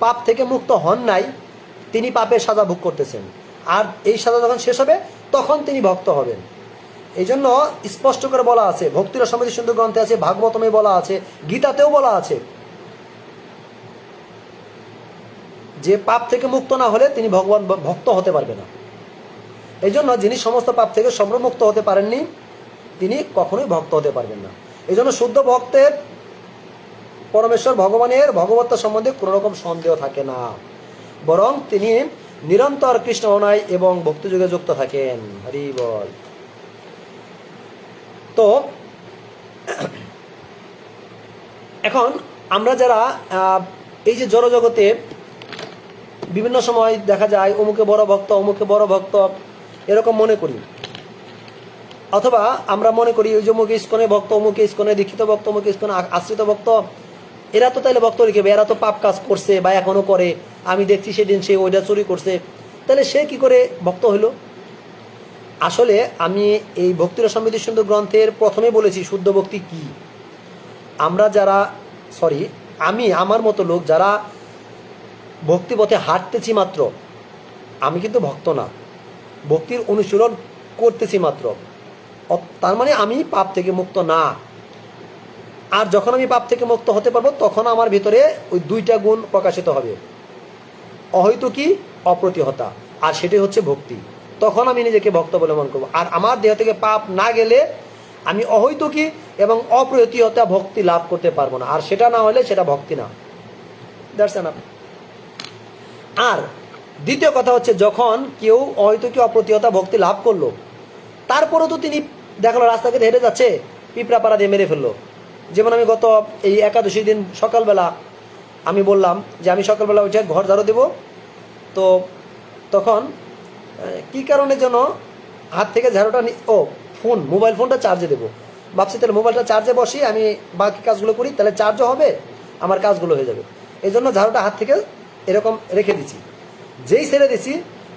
পাপ থেকে মুক্ত হন নাই, তিনি পাপের সাজা ভোগ করতেছেন, আর এই সাজা যখন শেষ হবে তখন তিনি ভক্ত হবেন। এই জন্য স্পষ্ট করে বলা আছে, ভক্তির সমৃদ্ধ সিন্ধু গ্রন্থে আছে, ভাগবতমে বলা আছে, গীতাতেও বলা আছে যে পাপ থেকে মুক্ত না হলে তিনি ভগবান ভক্ত হতে পারবে না। এই জন্য যিনি সমস্ত পাপ থেকে সম্পূর্ণ মুক্ত হতে পারেননি, তিনি কখনোই ভক্ত হতে পারবেন না। এই জন্য শুদ্ধ ভক্তের পরমেশ্বর ভগবানের ভগবত্তা সম্বন্ধে কোনো রকম সন্দেহ থাকে না, বরং তিনি নিরন্তর কৃষ্ণ ভাবনায় এবং ভক্তিযোগে যুক্ত থাকেন। হরি বল। তো এখন আমরা যারা এই যে জড়জগতে বিভিন্ন সময় দেখা যায় অমুকে বড় ভক্ত, অমুকে বড় ভক্ত, এরকম মনে করি, অথবা আমরা মনে করি ওই যে অমুক ইস্কনে ভক্ত, অমুক ইস্কনে দীক্ষিত ভক্ত, অমুক ইস্কনে আশ্রিত ভক্ত, এরা তো তাহলে ভক্ত লিখবে, এরা তো পাপ কাজ করছে বা এখনো করে, আমি দেখছি সেদিন সে ওইটা চুরি করছে, তাহলে সে কি করে ভক্ত হইলো? আসলে আমি এই ভক্তির সমৃদ্ধি সুন্দর গ্রন্থের প্রথমে বলেছি শুদ্ধ ভক্তি কি। আমরা যারা আমি আমার মতো লোক যারা ভক্তিপথে হাঁটতেছি মাত্র, আমি কিন্তু ভক্ত না, ভক্তির অনুশীলন করতেছি মাত্র, তার মানে আমি পাপ থেকে মুক্ত না। আর যখন আমি পাপ থেকে মুক্ত হতে পারবো তখন আমার ভিতরে ওই দুইটা গুণ প্রকাশিত হবে, অহৈতুকী, অপ্রতিহতা, আর সেটাই হচ্ছে ভক্তি। তখন আমি নিজেকে ভক্ত বলে মনে করবো। আর আমার দেহ থেকে পাপ না গেলে আমি অহৈতুকী এবং অপ্রতিহতা ভক্তি লাভ করতে পারবো না, আর সেটা না হলে সেটা ভক্তি না। That's enough. আর দ্বিতীয় কথা হচ্ছে, যখন কেউ অহৈতুকী অপ্রতিহতা ভক্তি লাভ করলো, তারপরেও তো তিনি দেখালো রাস্তাকে হেঁটে যাচ্ছে, পিঁপড়া পাড়া দিয়ে মেরে ফেললো। যেমন আমি গত এই একাদশী দিন সকালবেলা আমি বললাম যে আমি সকালবেলা উঠে ঘর ঝাড়ু দেবো, তো তখন কি কারণে যেন হাত থেকে ঝাড়ুটা মোবাইল ফোনটা চার্জে দেবো, ভাবছি তাহলে মোবাইলটা চার্জে বসি, আমি বাকি কাজগুলো করি, তাহলে চার্জও হবে, আমার কাজগুলো হয়ে যাবে। এই জন্য ঝাড়ুটা হাত থেকে এরকম রেখে দিছি। যেই ছেড়ে দিছি,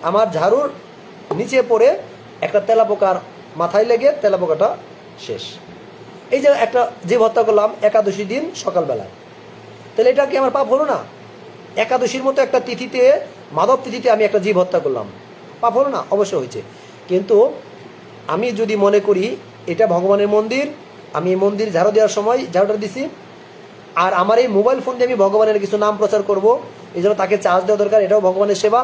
আমার ঝাড়ুর নিচে পড়ে একটা তেলাপোকার মাথায় লেগে তেলাপোকাটা শেষ। এই যে একটা জীব হত্যা করলাম একাদশী দিন সকালবেলায়, তাহলে এটা কি আমার পাপ হলো না? একাদশীর মতো একটা তিথিতে, মাধব তিথিতে আমি একটা জীব হত্যা করলাম, পাপ হলো না? অবশ্যই হয়েছে। কিন্তু আমি যদি মনে করি এটা ভগবানের মন্দির, আমি এই মন্দির ঝাড়ু দেওয়ার সময় ঝাড়ুটা দিছি, আর আমার এই মোবাইল ফোন দিয়ে আমি ভগবানের কিছু নাম প্রচার করব, এই জন্য তাকে চার্জ দেওয়া দরকার, এটাও ভগবানের সেবা,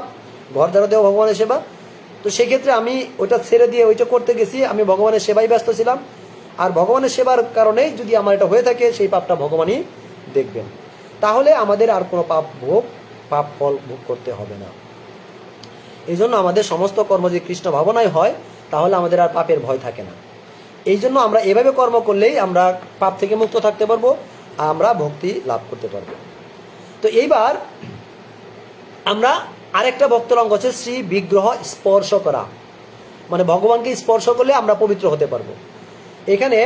ঘর ঝাড়ু দেওয়া ভগবানের সেবা, তো সেক্ষেত্রে আমি ওইটা ছেড়ে দিয়ে ওইটা করতে গেছি, আমি ভগবানের সেবায় ব্যস্ত ছিলাম। আর ভগবানের সেবার কারণেই যদি আমার এটা হয়ে থাকে, সেই পাপটা ভগবানই দেখবেন। তাহলে আমাদের আর কোনো পাপ ফল ভোগ করতে হবে না। এই জন্য আমাদের সমস্ত কর্ম যদি কৃষ্ণ ভাবনায় হয়, তাহলে আমাদের আর পাপের ভয় থাকে না। এই জন্য আমরা এভাবে কর্ম করলেই আমরা পাপ থেকে মুক্ত থাকতে পারবো, আমরা ভক্তি লাভ করতে পারবো। তো এইবার আমরা আরেকটা ভক্তের অঙ্গ হচ্ছে শ্রী বিগ্রহ স্পর্শ করা, মানে ভগবানকে স্পর্শ করলে আমরা পবিত্র হতে পারবো। এখানে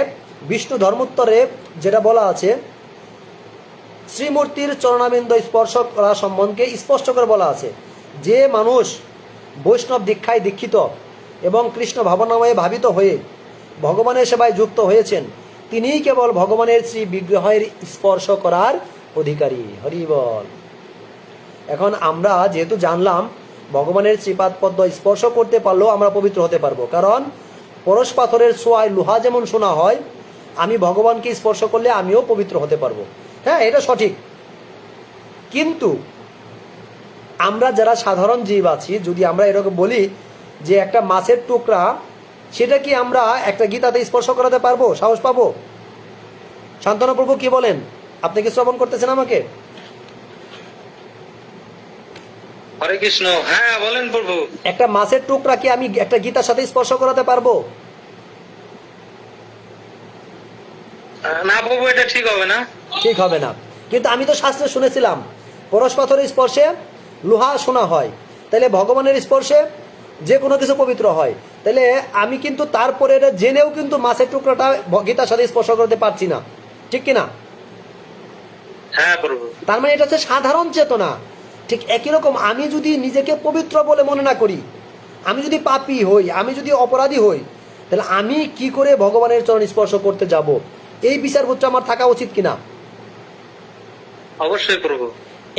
বিষ্ণু ধর্মোত্তরে যেটা বলা আছে, শ্রীমূর্তির চরণাবিন্দ স্পর্শ করা সম্বন্ধে স্পষ্ট করে বলা আছে, যে মানুষ বৈষ্ণব দীক্ষায় দীক্ষিত এবং কৃষ্ণ ভাবনাময়ে ভাবিত হয়ে ভগবানের সেবায় যুক্ত হয়েছেন, তিনিই কেবল ভগবানের শ্রী বিগ্রহের স্পর্শ করার অধিকারী। হরি বল। এখন আমরা যেহেতু জানলাম ভগবানের শ্রীপাদ পদ্ম স্পর্শ করতে পারলেও আমরা পবিত্র হতে পারবো, কারণ পরশ পাথরের ছোঁয়ায় লোহা যেমন শোনা হয়, আমি ভগবানকে স্পর্শ করলে আমিও পবিত্র হতে পারবো। হ্যাঁ, এটা সঠিক। কিন্তু আমরা যারা সাধারণ জীব আছি, যদি আমরা এরকম বলি যে একটা মাছের টুকরা, সেটা কি আমরা একটা গীতাতে স্পর্শ করাতে পারবো? সাহস পাবো? শান্তনা প্রভু কি বলেন? আপনি কি শ্রবণ করতেছেন আমাকে? হরে কৃষ্ণ। হ্যাঁ বলেন প্রভু। একটা মাছের টুকরা কি আমি একটা গীতার সাথে স্পর্শ করাতে পারবো? না প্রভু, এটা ঠিক হবে না। ঠিক হবে না। কিন্তু আমি তো শাস্ত্রে শুনেছিলাম পরশ পাথরের স্পর্শে লোহা শোনা হয়, তাহলে ভগবানের স্পর্শে যে কোনো কিছু পবিত্র হয়। তাহলে আমি কিন্তু তারপরে এটা জেনেও কিন্তু মাছের টুকরাটা গীতার সাথে স্পর্শ করতে পারছি না, ঠিক কিনা? হ্যাঁ প্রভু। তার মানে এটা হচ্ছে সাধারণ চেতনা। ঠিক একই রকম আমি যদি নিজেকে পবিত্র বলে মনে না করি, আমি যদি পাপী হই, আমি যদি অপরাধী হই, তাহলে আমি কি করে ভগবানের চরণ স্পর্শ করতে যাব? এই বিচারবোধটা আমার থাকা উচিত কিনা? অবশ্যই প্রভু।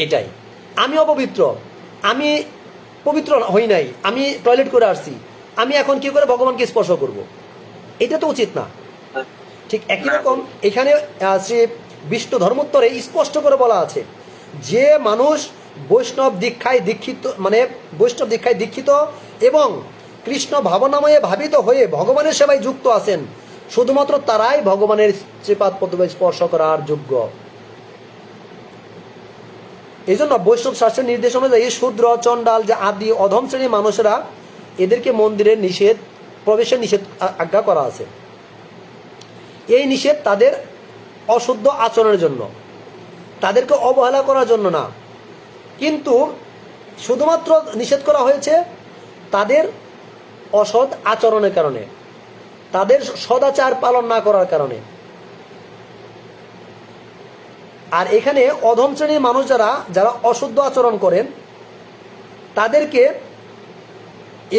এটাই। আমি অপবিত্র, আমি পবিত্র হই নাই, আমি টয়লেট করে আসছি, আমি এখন কি করে ভগবানকে স্পর্শ করব? এটা তো উচিত না। ঠিক একই রকম এখানে শ্রী বিষ্ণু ধর্মোত্তরে স্পষ্ট করে বলা আছে, যে মানুষ বৈষ্ণব দীক্ষায় দীক্ষিত এবং কৃষ্ণ ভাবনাময়ে ভাবিত হয়ে ভগবানের সেবায় যুক্ত আছেন, শুধুমাত্র তারাই ভগবানের শ্রীপাদ পদ্ম স্পর্শ করার যোগ্য। এই জন্য বৈষ্ণব শাস্ত্রের নির্দেশ অনুযায়ী শূদ্র, চণ্ডাল যে আদি অধম শ্রেণীর মানুষেরা, এদেরকে মন্দিরের প্রবেশের নিষেধ আজ্ঞা করা আছে। এই নিষেধ তাদের অশুদ্ধ আচরণের জন্য, তাদেরকে অবহেলা করার জন্য না, কিন্তু শুধুমাত্র নিষেধ করা হয়েছে তাদের অসৎ আচরণের কারণে। তাদের সদাচার পালন না করার কারণে। আর এখানে অধম শ্রেণীর মানুষ যারা অশুদ্ধ আচরণ করেন তাদেরকে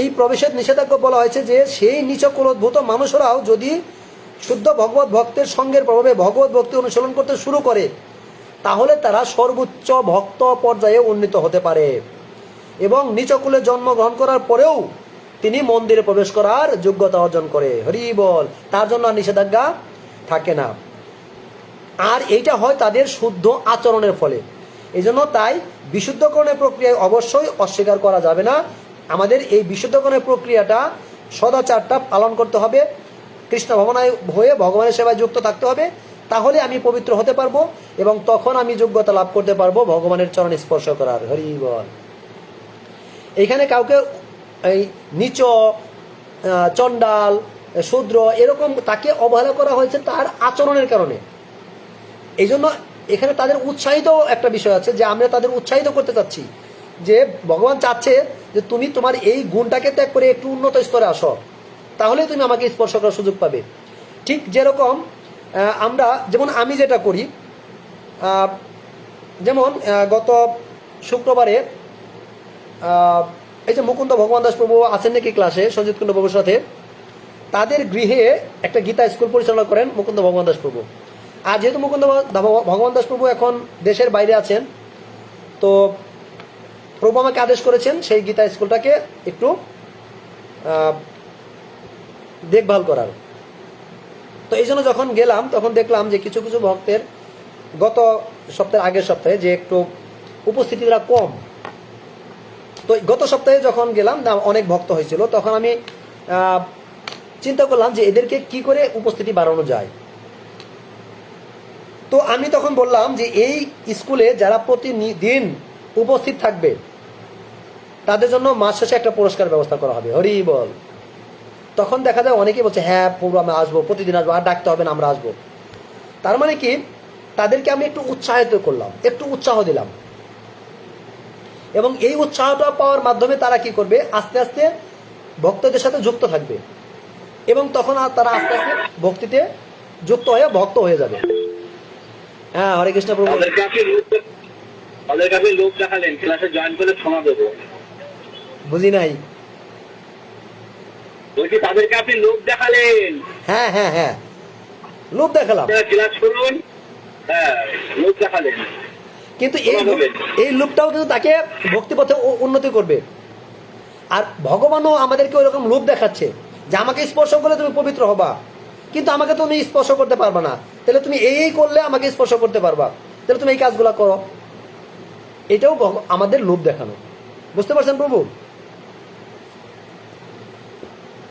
এই প্রবেশের নিষেধাজ্ঞা বলা হয়েছে যে সেই নিচকুলোদ্ভূত মানুষরাও যদি শুদ্ধ ভগবত ভক্তের সঙ্গের প্রভাবে ভগবত ভক্তি অনুসরণ করতে শুরু করে তাহলে তারা সর্বোচ্চ ভক্ত পর্যায়ে উন্নীত হতে পারে এবং নিচকুলে জন্মগ্রহণ করার পরেও তিনি মন্দিরে প্রবেশ করার যোগ্যতা অর্জন করে। হরি বল। তার জন্য আর নিষেধাজ্ঞা থাকে না। আর এইটা হয় তাদের শুদ্ধ আচরণের ফলে। এই জন্য তাই বিশুদ্ধকরণের প্রক্রিয়ায় অবশ্যই অস্বীকার করা যাবে না। আমাদের এই বিশুদ্ধকরণের প্রক্রিয়াটা সদাচারটা পালন করতে হবে, কৃষ্ণ ভাবনায় হয়ে ভগবানের সেবায় যুক্ত থাকতে হবে, তাহলে আমি পবিত্র হতে পারবো এবং তখন আমি যোগ্যতা লাভ করতে পারবো ভগবানের চরণ স্পর্শ করার। হরি বল। এখানে কাউকে এই নিচ, চণ্ডাল, শূদ্র এরকম তাকে অবহেলা করা হয়েছে তার আচরণের কারণে। এই জন্য এখানে তাদের উৎসাহিত একটা বিষয় আছে যে আমরা তাদের উৎসাহিত করতে চাচ্ছি যে ভগবান চাচ্ছে যে তুমি তোমার এই গুণটাকে ত্যাগ করে একটু উন্নত স্তরে আসো, তাহলে তুমি আমাকে স্পর্শ করার সুযোগ পাবে। ঠিক যেরকম আমরা যেমন আমি যেটা করি, যেমন গত শুক্রবারে এই যে মুকুন্দ ভগবান দাস প্রভু আছেন নাকি ক্লাসে সঞ্জিত কুণ্ড বাবুর সাথে, তাদের গৃহে একটা গীতা স্কুল পরিচালনা করেন মুকুন্দ ভগবান দাস প্রভু। আর যেহেতু মুকুন্দ ভগবান দাস প্রভু এখন দেশের বাইরে আছেন, তো প্রভু আমাকে আদেশ করেছেন সেই গীতা স্কুলটাকে একটু দেখভাল করার। তো এই জন্য যখন গেলাম তখন দেখলাম যে কিছু কিছু ভক্তের গত সপ্তাহের আগের সপ্তাহে যে একটু উপস্থিতিটা কম। তো গত সপ্তাহে যখন গেলাম অনেক ভক্ত হয়েছিল, তখন আমি চিন্তা করলাম যে এদেরকে কি করে উপস্থিতি বাড়ানো যায়। তো আমি তখন বললাম যে এই স্কুলে যারা প্রতিদিন উপস্থিত থাকবে তাদের জন্য মাস শেষে একটা পুরস্কার ব্যবস্থা করা হবে। হরি বল। তখন দেখা যায় অনেকেই বলছে হ্যাঁ প্রভু আমি আসবো, প্রতিদিন আসবো, আর ডাকতে হবে না, আমরা আসবো। তার মানে কি তাদেরকে আমি একটু উৎসাহিত করলাম, একটু উৎসাহ দিলাম, এবং এই উৎসাহটা পাওয়ার মাধ্যমে তারা কি করবে, আস্তে আস্তে ভক্তদের সাথে যুক্ত থাকবে এবং তখন তারা আস্তে আস্তে ভক্তিতে যুক্ত হয়ে ভক্ত হয়ে যাবে। হ্যাঁ হরে কৃষ্ণ প্রভু। লোক দেখালেন ক্লাসে জয়েন করে ক্ষমা দেবো। বুঝি নাই। বলছি তাদেরকে আপনি লোক দেখালেন। হ্যাঁ হ্যাঁ হ্যাঁ, লোক দেখালাম, ক্লাস করুন। হ্যাঁ লোক দেখালেন, কিন্তু এই লোকটাও কিন্তু তাকে ভক্তিপথে উন্নতি করবে। আর ভগবানও আমাদেরকে ওইরকম লোক দেখাচ্ছে যে আমাকে স্পর্শ করলে তুমি পবিত্র হবা, কিন্তু আমাকে তুমি স্পর্শ করতে পারবা না, তাহলে তুমি এই করলে আমাকে স্পর্শ করতে পারবা, তাহলে তুমি এই কাজগুলো করো। এটাও আমাদের লোভ দেখানো। বুঝতে পারছেন প্রভু?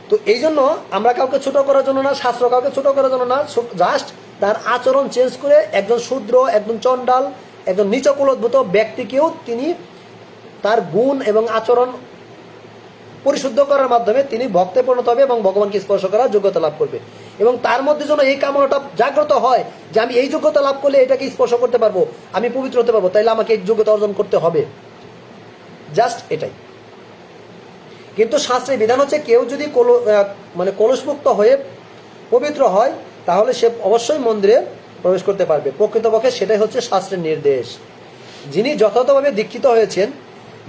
তো এই জন্য আমরা কাউকে ছোট করার জন্য না, শাস্ত্র কাউকে ছোট করার জন্য না, জাস্ট তার আচরণ চেঞ্জ করে একজন শূদ্র, একজন চণ্ডাল, একজন নিচ কুলোদ্ভূত ব্যক্তিকেও তিনি তার গুণ এবং আচরণ পরিশুদ্ধ করার মাধ্যমে তিনি ভক্তে পরিণত হবে এবং ভগবানকে স্পর্শ করার যোগ্যতা লাভ করবে। এবং তার মধ্যে যেন এই কামনাটা জাগ্রত হয় যে আমি এই যোগ্যতা লাভ করলে এটাকে স্পর্শ করতে পারবো, আমি পবিত্র হতে পারবো, তাইলে আমাকে এই যোগ্যতা অর্জন করতে হবে। জাস্ট এটাই। কিন্তু শাস্ত্রের বিধান হচ্ছে কেউ যদি কলুষমুক্ত হয়ে পবিত্র হয় তাহলে সে অবশ্যই মন্দিরে প্রবেশ করতে পারবে। প্রকৃতপক্ষে সেটাই হচ্ছে শাস্ত্রের নির্দেশ। যিনি যথাযথভাবে দীক্ষিত হয়েছেন,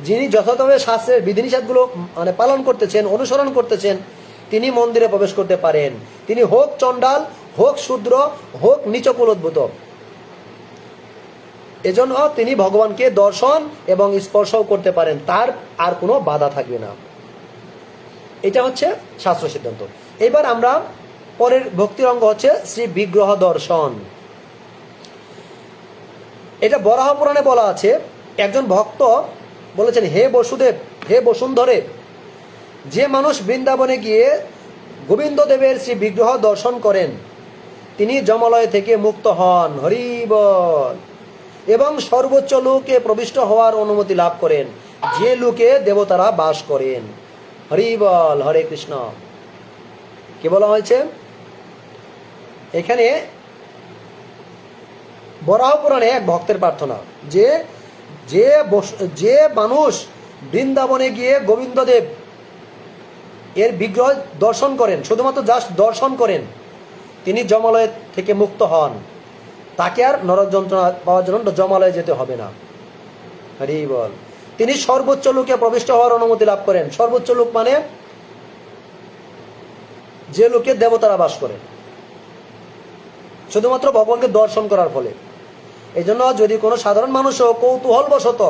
যিনি যথাযথভাবে শাস্ত্রের বিধিনিষেধগুলো পালন করতেছেন, অনুসরণ করতেছেন, তিনি মন্দিরে প্রবেশ করতে পারেন। তিনি হোক চণ্ডাল, হোক শূদ্র, হোক নিচ কুলোদ্ভূত, এজন্য তিনি ভগবানকে দর্শন এবং স্পর্শও করতে পারেন, তার আর কোনো বাধা থাকবে না। এটা হচ্ছে শাস্ত্র সিদ্ধান্ত। এবার আমরা পরের ভক্তির অঙ্গ হচ্ছে শ্রী বিগ্রহ দর্শন। এটা বরাহ পুরাণে বলা আছে, একজন ভক্ত বলেছেন, হে বসুদেব, হে বসুন্ধরে, যে মানুষ বৃন্দাবনে গিয়ে গোবিন্দ দেবের শ্রী বিগ্রহ দর্শন করেন তিনি যমালয় থেকে মুক্ত হন। হরি বল। এবং সর্বোচ্চ লোকে প্রবিষ্ট হওয়ার অনুমতি লাভ করেন, যে লোকে দেবতারা বাস করেন। হরি বল। হরে কৃষ্ণ। কি বলা হয়েছে এখানে? বরাহ পুরাণে এক ভক্তের প্রার্থনা যে যে মানুষ বৃন্দাবনে গিয়ে গোবিন্দদেব এর বিগ্রহ দর্শন করেন, শুধুমাত্র জাস্ট দর্শন করেন, তিনি যমালয় থেকে মুক্ত হন, তাকে আর নরক যন্ত্রণা পাওয়ার জন্য যমালয়ে যেতে হবে না। হরি বল। তিনি সর্বোচ্চ লোকে প্রবিষ্ট হওয়ার অনুমতি লাভ করেন। সর্বোচ্চ লোক মানে যে লোকে দেবতারা বাস করে, শুধুমাত্র ভগবানকে দর্শন করার ফলে। এই জন্য যদি কোনো সাধারণ মানুষও কৌতূহলবশত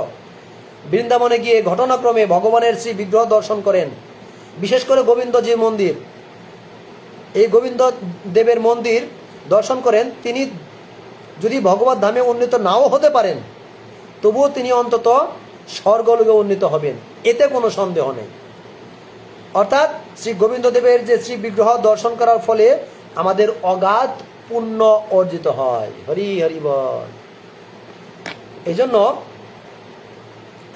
বৃন্দাবনে গিয়ে ঘটনাক্রমে ভগবানের শ্রী বিগ্রহ দর্শন করেন, বিশেষ করে গোবিন্দজি মন্দির, এই গোবিন্দ দেবের মন্দির দর্শন করেন, তিনি যদি ভগবত ধামে উন্নীত নাও হতে পারেন, তবুও তিনি অন্তত স্বর্গলোকে উন্নীত হবেন, এতে কোনো সন্দেহ নেই। অর্থাৎ শ্রী গোবিন্দ দেবের যে শ্রী বিগ্রহ দর্শন করার ফলে আমাদের অগাধ পুণ্য অর্জিত হয়। হরি হরি বল। এই জন্য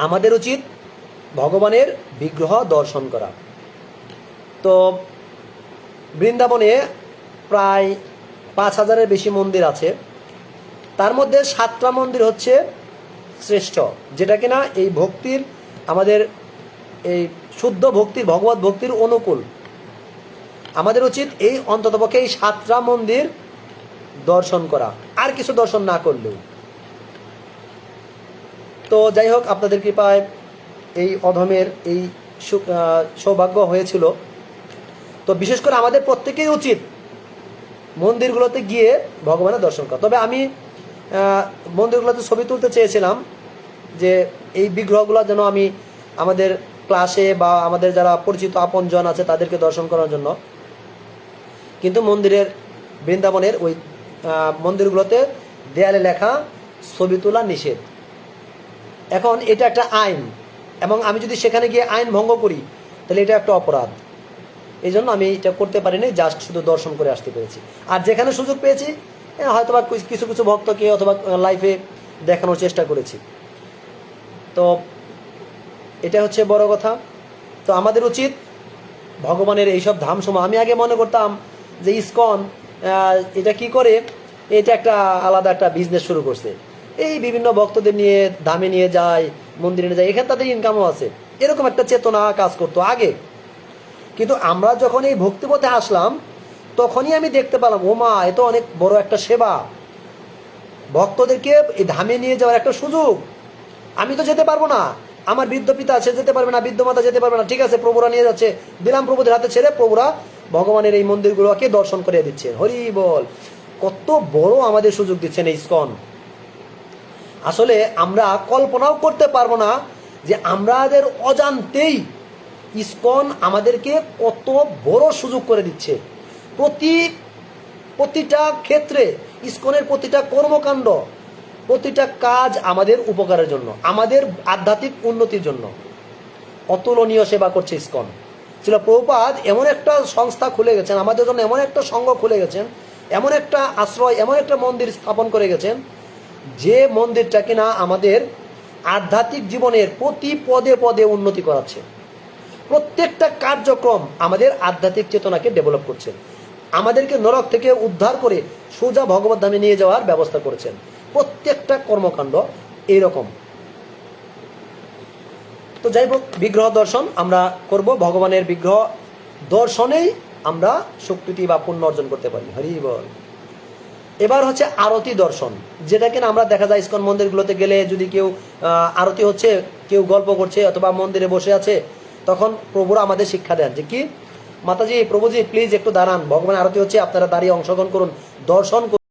আমাদের উচিত ভগবানের বিগ্রহ দর্শন করা। তো বৃন্দাবনে প্রায় 5000-এর বেশি মন্দির আছে, তার মধ্যে 7টা মন্দির হচ্ছে শ্রেষ্ঠ, যেটা কিনা এই ভক্তির, আমাদের এই শুদ্ধ ভক্তির, ভগবত ভক্তির অনুকূল। আমাদের উচিত এই অন্ততপক্ষে এই 7টা মন্দির দর্শন করা, আর কিছু দর্শন না করলেও। তো যাই হোক, আপনাদের কৃপায় এই অধমের এই সৌভাগ্য হয়েছিল। তো বিশেষ করে আমাদের প্রত্যেকেই উচিত মন্দিরগুলোতে গিয়ে ভগবানের দর্শন করা। তবে আমি মন্দিরগুলোতে ছবি তুলতে চেয়েছিলাম, যে এই বিগ্রহগুলো যেন আমি আমাদের ক্লাসে বা আমাদের যারা পরিচিত আপনজন আছে তাদেরকে দর্শন করার জন্য। কিন্তু মন্দিরের, বৃন্দাবনের ওই মন্দিরগুলোতে দেয়ালে লেখা ছবি তোলা নিষেধ। এখন এটা একটা আইন, এবং আমি যদি সেখানে গিয়ে আইন ভঙ্গ করি তাহলে এটা একটা অপরাধ। এই জন্য আমি এটা করতে পারিনি, জাস্ট শুধু দর্শন করে আসতে পেরেছি। আর যেখানে সুযোগ পেয়েছি হয়তো বা কিছু কিছু ভক্তকে অথবা লাইফে দেখানোর চেষ্টা করেছি। তো এটা হচ্ছে বড় কথা। তো আমাদের উচিত ভগবানের এইসব ধামসমূহ, আমি আগে মনে করতাম যে ইসকন এটা কি করে, এটা একটা আলাদা একটা বিজনেস শুরু করছে, এই বিভিন্ন ভক্তদের নিয়ে ধামে নিয়ে যায়, মন্দিরে নিয়ে যায়, এখানে তাদের ইনকামও আছে, এরকম একটা চেতনা কাজ করতো আগে। কিন্তু আমরা যখন এই ভক্তিপথে আসলাম তখনই আমি দেখতে পেলাম, ও মা, এ তো অনেক বড় একটা সেবা, ভক্তদেরকে এই ধামে নিয়ে যাওয়ার একটা সুযোগ। আমি তো যেতে পারবো না, আমার বৃদ্ধ পিতা সে যেতে পারবে না, বৃদ্ধ মাতা যেতে পারবে না, ঠিক আছে প্রভুরা নিয়ে যাচ্ছে, দিলাম প্রভুদের হাতে ছেড়ে, প্রভুরা ভগবানের এই মন্দিরগুলোকে দর্শন করে দিচ্ছে। হরি বল। কত বড় আমাদের সুযোগ দিচ্ছেন এই ইসকন। আসলে আমরা কল্পনাও করতে পারবো না যে আমাদের অজান্তেই ইসকন আমাদেরকে কত বড় সুযোগ করে দিচ্ছে। প্রতিটা ক্ষেত্রে ইসকনের প্রতিটা কর্মকাণ্ড, প্রতিটা কাজ আমাদের উপকারের জন্য, আমাদের আধ্যাত্মিক উন্নতির জন্য অতুলনীয় সেবা করছে ইসকন। শ্রীল প্রভুপাদ এমন একটা সংস্থা খুলে গেছেন আমাদের জন্য, এমন একটা সংঘ খুলে গেছেন, এমন একটা আশ্রয়, এমন একটা মন্দির স্থাপন করে গেছেন, যে মন্দিরটা কিনা আমাদের আধ্যাত্মিক জীবনের প্রতি পদে পদে উন্নতি করাচ্ছে। প্রত্যেকটা কার্যক্রম আমাদের আধ্যাত্মিক চেতনাকে ডেভেলপ করছে, আমাদেরকে নরক থেকে উদ্ধার করে সোজা ভগবত ধামে নিয়ে যাওয়ার ব্যবস্থা করেছেন। প্রত্যেকটা কর্মকাণ্ড এইরকম। তো যাই হোক, বিগ্রহ দর্শন আমরা করব, ভগবানের বিগ্রহ দর্শনেই আমরা শক্তি বা পুণ্য অর্জন করতে পারি। হরি বল। এবার হচ্ছে আরতি দর্শন, যেটা কিনা আমরা দেখা যায় ইসকন মন্দিরগুলোতে গেলে যদি কেউ আরতি হচ্ছে, কেউ গল্প করছে অথবা মন্দিরে বসে আছে, তখন প্রভুরা আমাদের শিক্ষা দেন যে কি, মাতাজি, প্রভুজি প্লিজ একটু দাঁড়ান, ভগবান আরতি হচ্ছে, আপনারা দাঁড়িয়ে অংশগ্রহণ করুন, দর্শন করুন।